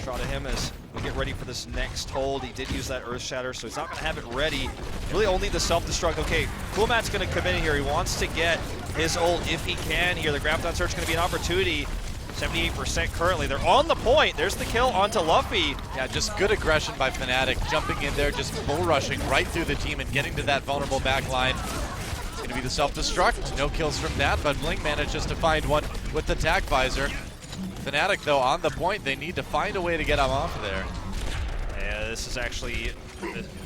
Shot at him as we get ready for this next hold. He did use that Earth Shatter, so he's not going to have it ready. Really only the self-destruct. Okay, Cool Matt's going to come in here. He wants to get his ult if he can here. The Graviton Surge is going to be an opportunity. 78% currently. They're on the point. There's the kill onto Luffy. Yeah, just good aggression by Fnatic, jumping in there, just bull rushing right through the team and getting to that vulnerable back line. It's going to be the self-destruct. No kills from that, but Blink manages to find one with the tac visor. Fnatic, though, on the point. They need to find a way to get him off of there. Yeah, this is actually,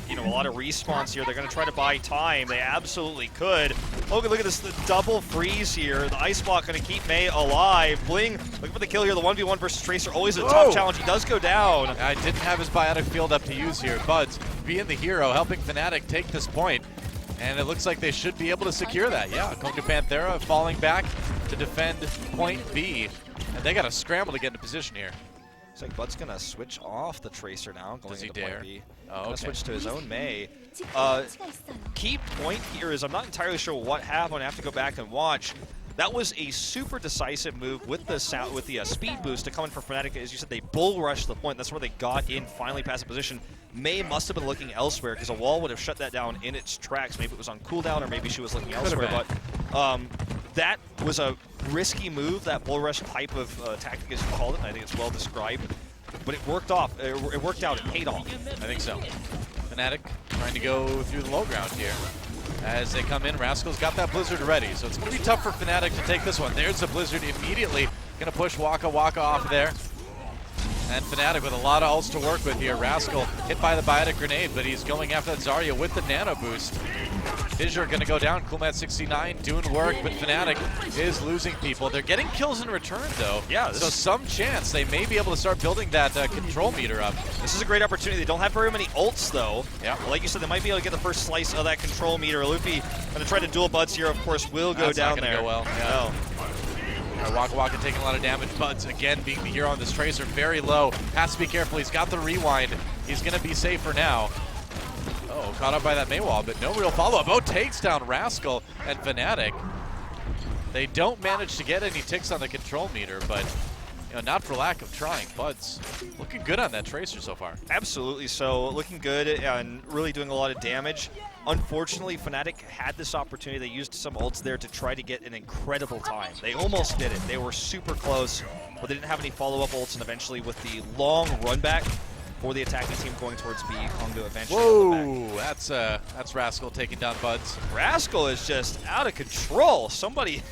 you know, a lot of respawns here. They're going to try to buy time. They absolutely could. Look at this, the double freeze here. The Ice Block going to keep Mei alive. Bling, looking for the kill here. The 1v1 versus Tracer, always a tough challenge. He does go down. I didn't have his biotic field up to use here. Buds being the hero, helping Fnatic take this point. And it looks like they should be able to secure that. Yeah, Kongdoo Panthera falling back to defend point B. And they got to scramble to get into position here. Looks like Bud's going to switch off the Tracer now. Going Does he into dare? Point B. Oh, Gonna okay. switch to his own Mei. Key point here is I'm not entirely sure what happened. I have to go back and watch. That was a super decisive move with the speed boost to come in for Fnatic. As you said, they bull rushed the point. That's where they got in, finally past the position. Mei must have been looking elsewhere because a wall would have shut that down in its tracks. Maybe it was on cooldown or maybe she was looking elsewhere. But that was a risky move, that bull rush type of tactic as you called it. I think it's well described. But it worked off. It worked out. It paid off. I think so. Fnatic trying to go through the low ground here. As they come in, Rascal's got that Blizzard ready, so it's going to be tough for Fnatic to take this one. There's the Blizzard immediately. Going to push Waka Waka off there. And Fnatic with a lot of ults to work with here. Rascal hit by the biotic grenade, but he's going after that Zarya with the nano boost. Fissure going to go down. Coolmat 69 doing work, but Fnatic is losing people. They're getting kills in return, though. Yeah. So some chance they may be able to start building that control meter up. This is a great opportunity. They don't have very many ults, though. Yeah. Like you said, they might be able to get the first slice of that control meter. Luffy going to try to duel Buds here, of course, will go down there. That's not going to go well. Yeah. No. Waka Waka taking a lot of damage. Buds, again, being the hero on this Tracer, very low. Has to be careful. He's got the rewind. He's going to be safe for now. Oh, caught up by that Maywall, but no real follow-up. Oh, takes down Rascal and Fnatic. They don't manage to get any ticks on the control meter, but not for lack of trying. Buds looking good on that Tracer so far. Absolutely so. Looking good and really doing a lot of damage. Unfortunately, Fnatic had this opportunity. They used some ults there to try to get an incredible time. They almost did it. They were super close, but they didn't have any follow-up ults, and eventually with the long run back for the attacking team going towards B, Kongdoo eventually on the back. That's Rascal taking down Buds. Rascal is just out of control. Somebody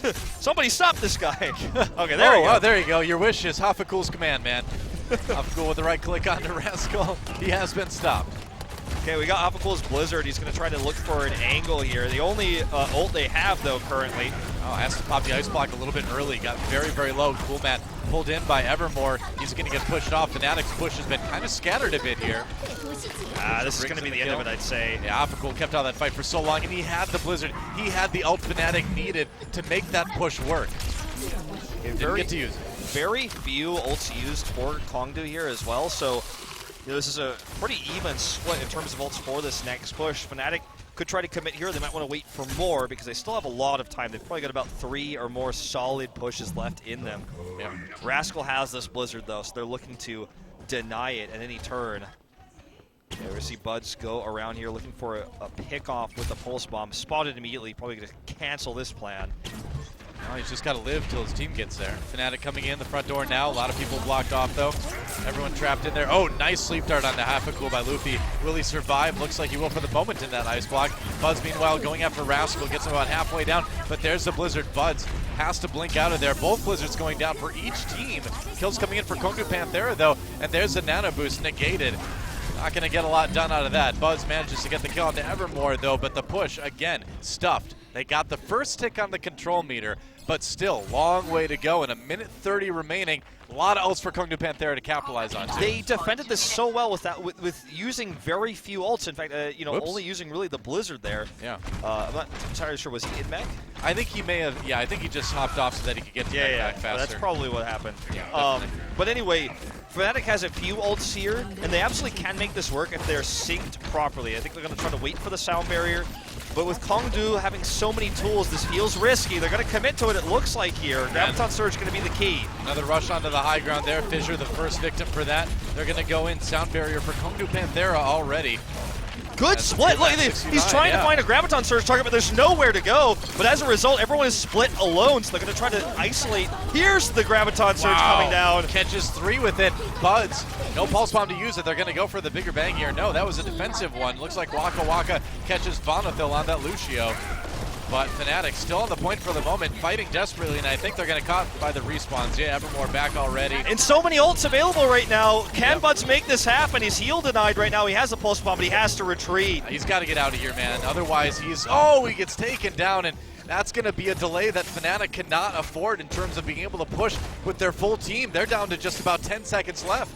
stop this guy. Okay, there you go. Oh, there you go. Your wish is Hafakul's command, man. Hafakul with the right click onto Rascal. He has been stopped. Okay, we got Hafakul's Blizzard. He's going to try to look for an angle here. The only ult they have, though, currently. Oh, has to pop the ice block a little bit early. Got very, very low. Cool man pulled in by Evermore. He's going to get pushed off. Fnatic's push has been kind of scattered a bit here. This is going to be the end of it, I'd say. Yeah, Hafakul kept out that fight for so long, and he had the Blizzard. He had the ult Fnatic needed to make that push work. Didn't get to use it. Very few ults used for Kongdoo here as well, so this is a pretty even split in terms of ults for this next push. Fnatic could try to commit here. They might want to wait for more because they still have a lot of time. They've probably got about 3 or more solid pushes left in them. Yeah. Rascal has this Blizzard, though, so they're looking to deny it at any turn. Yeah, we see Buds go around here looking for a pick-off with the Pulse Bomb. Spotted immediately, probably going to cancel this plan. Oh, he's just got to live till his team gets there. Fnatic coming in the front door now. A lot of people blocked off, though. Everyone trapped in there. Oh, nice sleep dart on the Hafakul by Luffy. Will he survive? Looks like he will for the moment in that ice block. Buds, meanwhile, going after Rascal. Gets him about halfway down, but there's the Blizzard. Buds has to blink out of there. Both Blizzards going down for each team. Kills coming in for Kongdoo Panthera, though, and there's the Nano Boost negated. Not going to get a lot done out of that. Buds manages to get the kill onto Evermore, though, but the push, again, stuffed. They got the first tick on the control meter, but still, long way to go, and a minute 30 remaining. A lot of ults for Kongdoo Panthera to capitalize on, too. They defended this so well with that, with using very few ults. In fact, only using really the Blizzard there. Yeah. I'm not entirely sure. Was he in mech? I think he may have, I think he just hopped off so that he could get to mech back faster. That's probably what happened. Yeah, but anyway, Fnatic has a few ults here, and they absolutely can make this work if they're synced properly. I think they're going to try to wait for the sound barrier. But with Kongdoo having so many tools, this feels risky. They're going to commit to it, it looks like here. Graviton Surge going to be the key. Another rush onto the high ground there. Fissure, the first victim for that. They're going to go in. Sound barrier for Kongdoo Panthera already. Good split. Look at this. He's trying to find a Graviton Surge target, but there's nowhere to go. But as a result, everyone is split alone, so they're going to try to isolate. Here's the Graviton Surge coming down. Catches 3 with it. Buds, no Pulse Bomb to use it. They're going to go for the bigger bang here. No, that was a defensive one. Looks like Waka Waka catches Vonathil on that Lucio. But Fnatic still on the point for the moment, fighting desperately, and I think they're going to caught by the respawns. Yeah, Evermore back already. And so many ults available right now. Can Buds make this happen? He's heal denied right now. He has a Pulse Bomb, but he has to retreat. He's got to get out of here, man. Otherwise, he gets taken down, and that's going to be a delay that Fnatic cannot afford in terms of being able to push with their full team. They're down to just about 10 seconds left.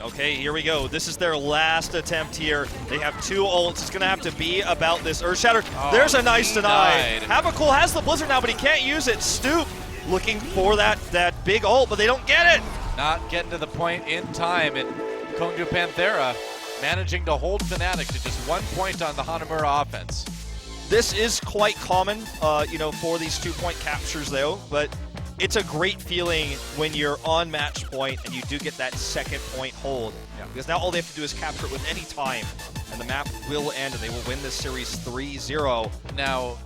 Okay, here we go. This is their last attempt here. They have 2 ults. It's going to have to be about this Earth Shatter. There's a nice deny. Hafakul has the Blizzard now, but he can't use it. Stoop looking for that big ult, but they don't get it. Not getting to the point in time, and Kongdoo Panthera managing to hold Fnatic to just 1 point on the Hanamura offense. This is quite common, for these 2-point captures, though, but it's a great feeling when you're on match point and you do get that 2nd point hold. Yeah. Because now all they have to do is capture it with any time, and the map will end, and they will win this series 3-0. Now,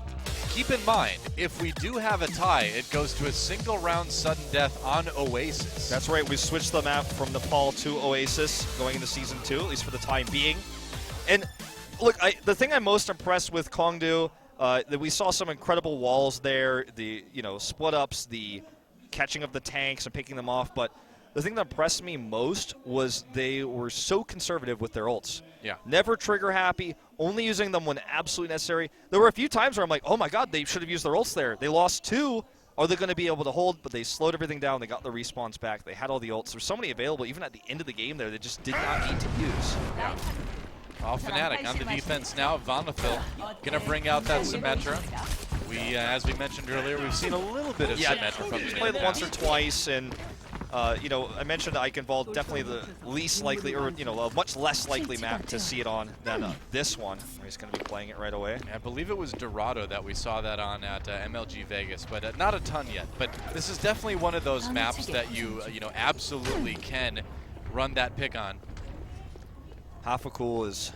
keep in mind, if we do have a tie, it goes to a single round sudden death on Oasis. That's right, we switched the map from Nepal to Oasis going into Season 2, at least for the time being. And look, the thing I'm most impressed with Kongdoo, that we saw some incredible walls there, the split ups, the catching of the tanks and picking them off, but the thing that impressed me most was they were so conservative with their ults. Yeah. Never trigger happy, only using them when absolutely necessary. There were a few times where I'm like, oh my god, they should have used their ults there. They lost 2. Are they going to be able to hold? But they slowed everything down. They got the respawns back. They had all the ults. There's so many available, even at the end of the game there, they just did not need to use. Yeah. All Fnatic on the defense now. Vonathil going to bring out that Symmetra. As we mentioned earlier, we've seen a little bit of Symmetra from he's the played mid once pass. or twice, and you know, I mentioned Eichenwald, definitely the least likely, or you know, a much less likely map to see it on than this one, where he's going to be playing it right away. I believe it was Dorado that we saw that on at MLG Vegas, but not a ton yet. But this is definitely one of those maps that you absolutely can run that pick on. Half a cool is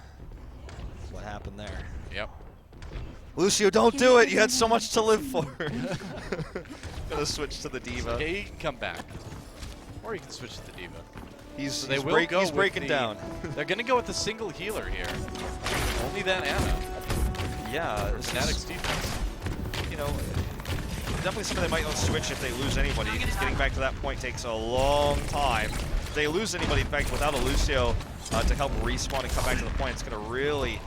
what happened there. Yep. Lucio, don't do it! You had so much to live for. Gonna switch to the D.Va. Okay, he can come back. Or he can switch to the D.Va. He's He's breaking down. They're going to go with the single healer here. Only that Ana. Yeah, Fnatic's defense. You know, definitely something they might not switch if they lose anybody. Getting back to that point takes a long time. If they lose anybody, in fact, without a Lucio to help respawn and come back to the point, it's going to really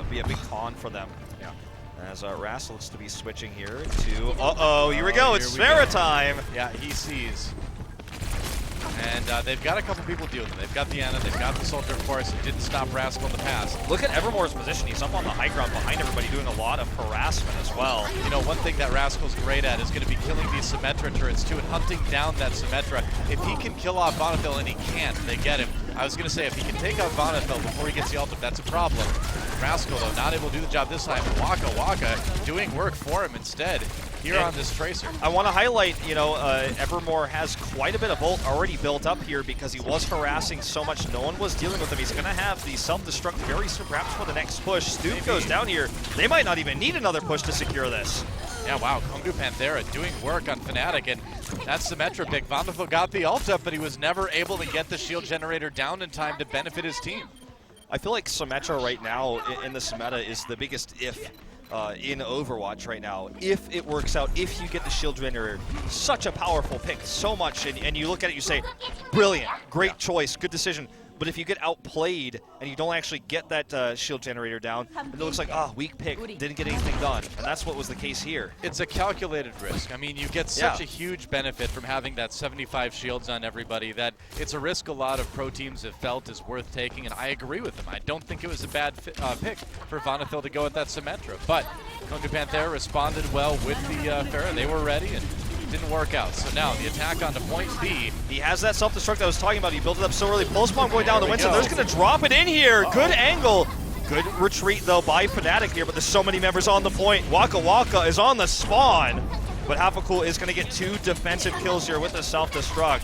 be a big con for them. Yeah. As Ras looks to be switching here to, here we go, it's Sfera time! Yeah, he sees. And they've got a couple people dealing with it. They've got the Ana, they've got the Soldier, of course. It didn't stop Rascal in the past. Look at Evermore's position. He's up on the high ground behind everybody, doing a lot of harassment as well. You know, one thing that Rascal's great at is going to be killing these Symmetra turrets too, and hunting down that Symmetra. If he can kill off Vonethil, and he can't, they get him. I was going to say, if he can take out Vonethil before he gets the ultimate, that's a problem. Rascal, though, not able to do the job this time. Waka doing work for him instead here on this Tracer. I want to highlight, you know, Evermore has quite a bit of ult already built up here because he was harassing so much. No one was dealing with him. He's going to have the self-destruct very soon, perhaps for the next push. Stoop goes down here. They might not even need another push to secure this. Yeah, wow, Kongdoo Panthera doing work on Fnatic, and that's Symmetra pick. Vonethil got the ult up, but he was never able to get the shield generator down in time to benefit his team. I feel like Symmetra right now in this meta is the biggest if in Overwatch right now. If it works out, if you get the shield generator, such a powerful pick, so much, and you look at it, you say, brilliant, great choice, good decision. But if you get outplayed and you don't actually get that shield generator down, it looks like, weak pick, didn't get anything done. And that's what was the case here. It's a calculated risk. I mean, you get such a huge benefit from having that 75 shields on everybody that it's a risk a lot of pro teams have felt is worth taking, and I agree with them. I don't think it was a bad pick for Vonethil to go with that Symmetra. But Kongdoo Panthera responded well with the Pharah. They were ready, and didn't work out. So now the attack onto point B. He has that self-destruct I was talking about. He built it up so early. Pulse bomb going down the Winston. They're going to drop it in here. Good angle. Good retreat, though, by Fnatic here, but there's so many members on the point. Waka is on the spawn, but Half-a-Cool is going to get 2 defensive kills here with the self-destruct.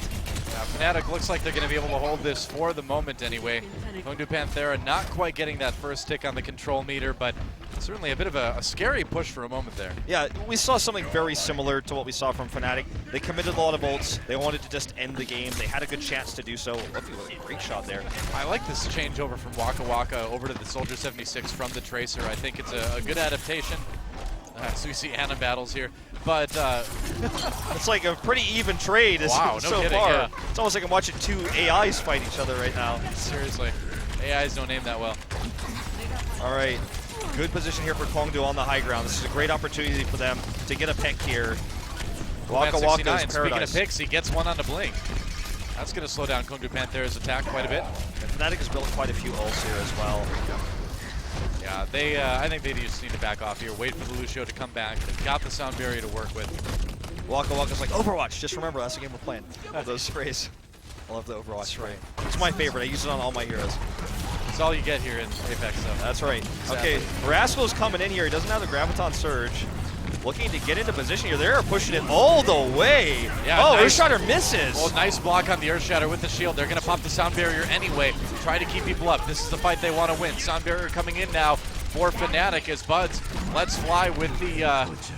Fnatic looks like they're going to be able to hold this for the moment anyway. Kongdoo Panthera not quite getting that first tick on the control meter, but certainly a bit of a scary push for a moment there. Yeah, we saw something very similar to what we saw from Fnatic. They committed a lot of ults. They wanted to just end the game. They had a good chance to do so. Great shot there. I like this changeover from Waka over to the Soldier 76 from the Tracer. I think it's a good adaptation. So we see Ana battles here, but it's like a pretty even trade wow, so kidding, far. yeah. It's almost like I'm watching 2 AIs fight each other right now. Seriously, AIs don't aim that well. All right, good position here for Kongdoo on the high ground. This is a great opportunity for them to get a pick here. Waka is paradise. Speaking of picks, he gets one on the blink. That's going to slow down Kongdoo Panthera's attack quite a bit. And Fnatic has built quite a few ults here as well. Yeah, I think they just need to back off here, wait for the Lucio to come back. They've got the sound barrier to work with. Waka's like, Overwatch, just remember, that's the game we're playing. I love those sprays. I love the Overwatch spray. It's my favorite. I use it on all my heroes. It's all you get here in Apex, though. That's right. Exactly. Okay, Rascal's coming in here. He doesn't have the Graviton Surge. Looking to get into position here. They're pushing it all the way. Yeah, oh, nice. Earthshatter misses. Well, nice block on the Earthshatter with the shield. They're going to pop the sound barrier anyway. Try to keep people up. This is the fight they want to win. Sound barrier coming in now for Fnatic as Buds lets fly with the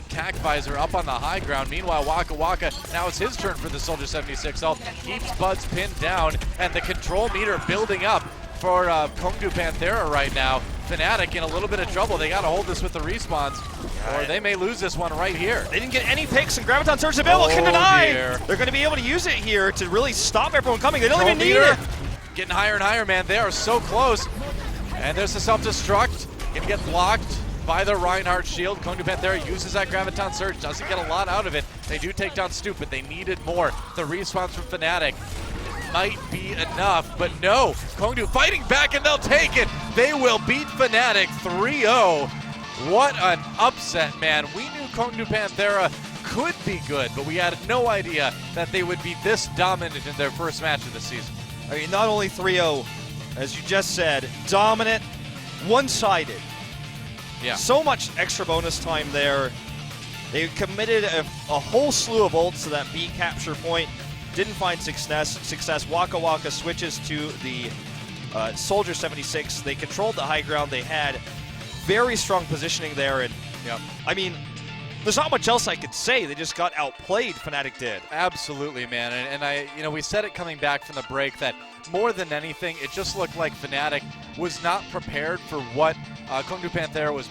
tac visor up on the high ground. Meanwhile, Waka, now it's his turn for the Soldier 76 ult. Keeps Buds pinned down, and the control meter building up for Kongdoo Panthera right now. Fnatic in a little bit of trouble. They got to hold this with the respawns, or they may lose this one right here. They didn't get any picks, and Graviton Surge available. Can deny. Dear. They're going to be able to use it here to really stop everyone coming. They don't even need it. Getting higher and higher, man. They are so close. And there's the self-destruct. Gonna get blocked by the Reinhardt shield. Kongdoo Panthera uses that Graviton Surge. Doesn't get a lot out of it. They do take down Stoop, but they needed more. The respawns from Fnatic might be enough, but no. Kongdoo fighting back, and they'll take it. They will beat Fnatic 3-0 What an upset, man. We knew Kongdoo Panthera could be good, but we had no idea that they would be this dominant in their first match of the season. I mean, not only 3-0, as you just said, dominant, one-sided. Yeah. So much extra bonus time there. They committed a whole slew of ults to that B capture point. Didn't find success. Waka Waka switches to the Soldier 76. They controlled the high ground. They had very strong positioning there. And I mean, there's not much else I could say. They just got outplayed, Fnatic did. Absolutely, man. And we said it coming back from the break that more than anything, it just looked like Fnatic was not prepared for what Kongdoo Panthera was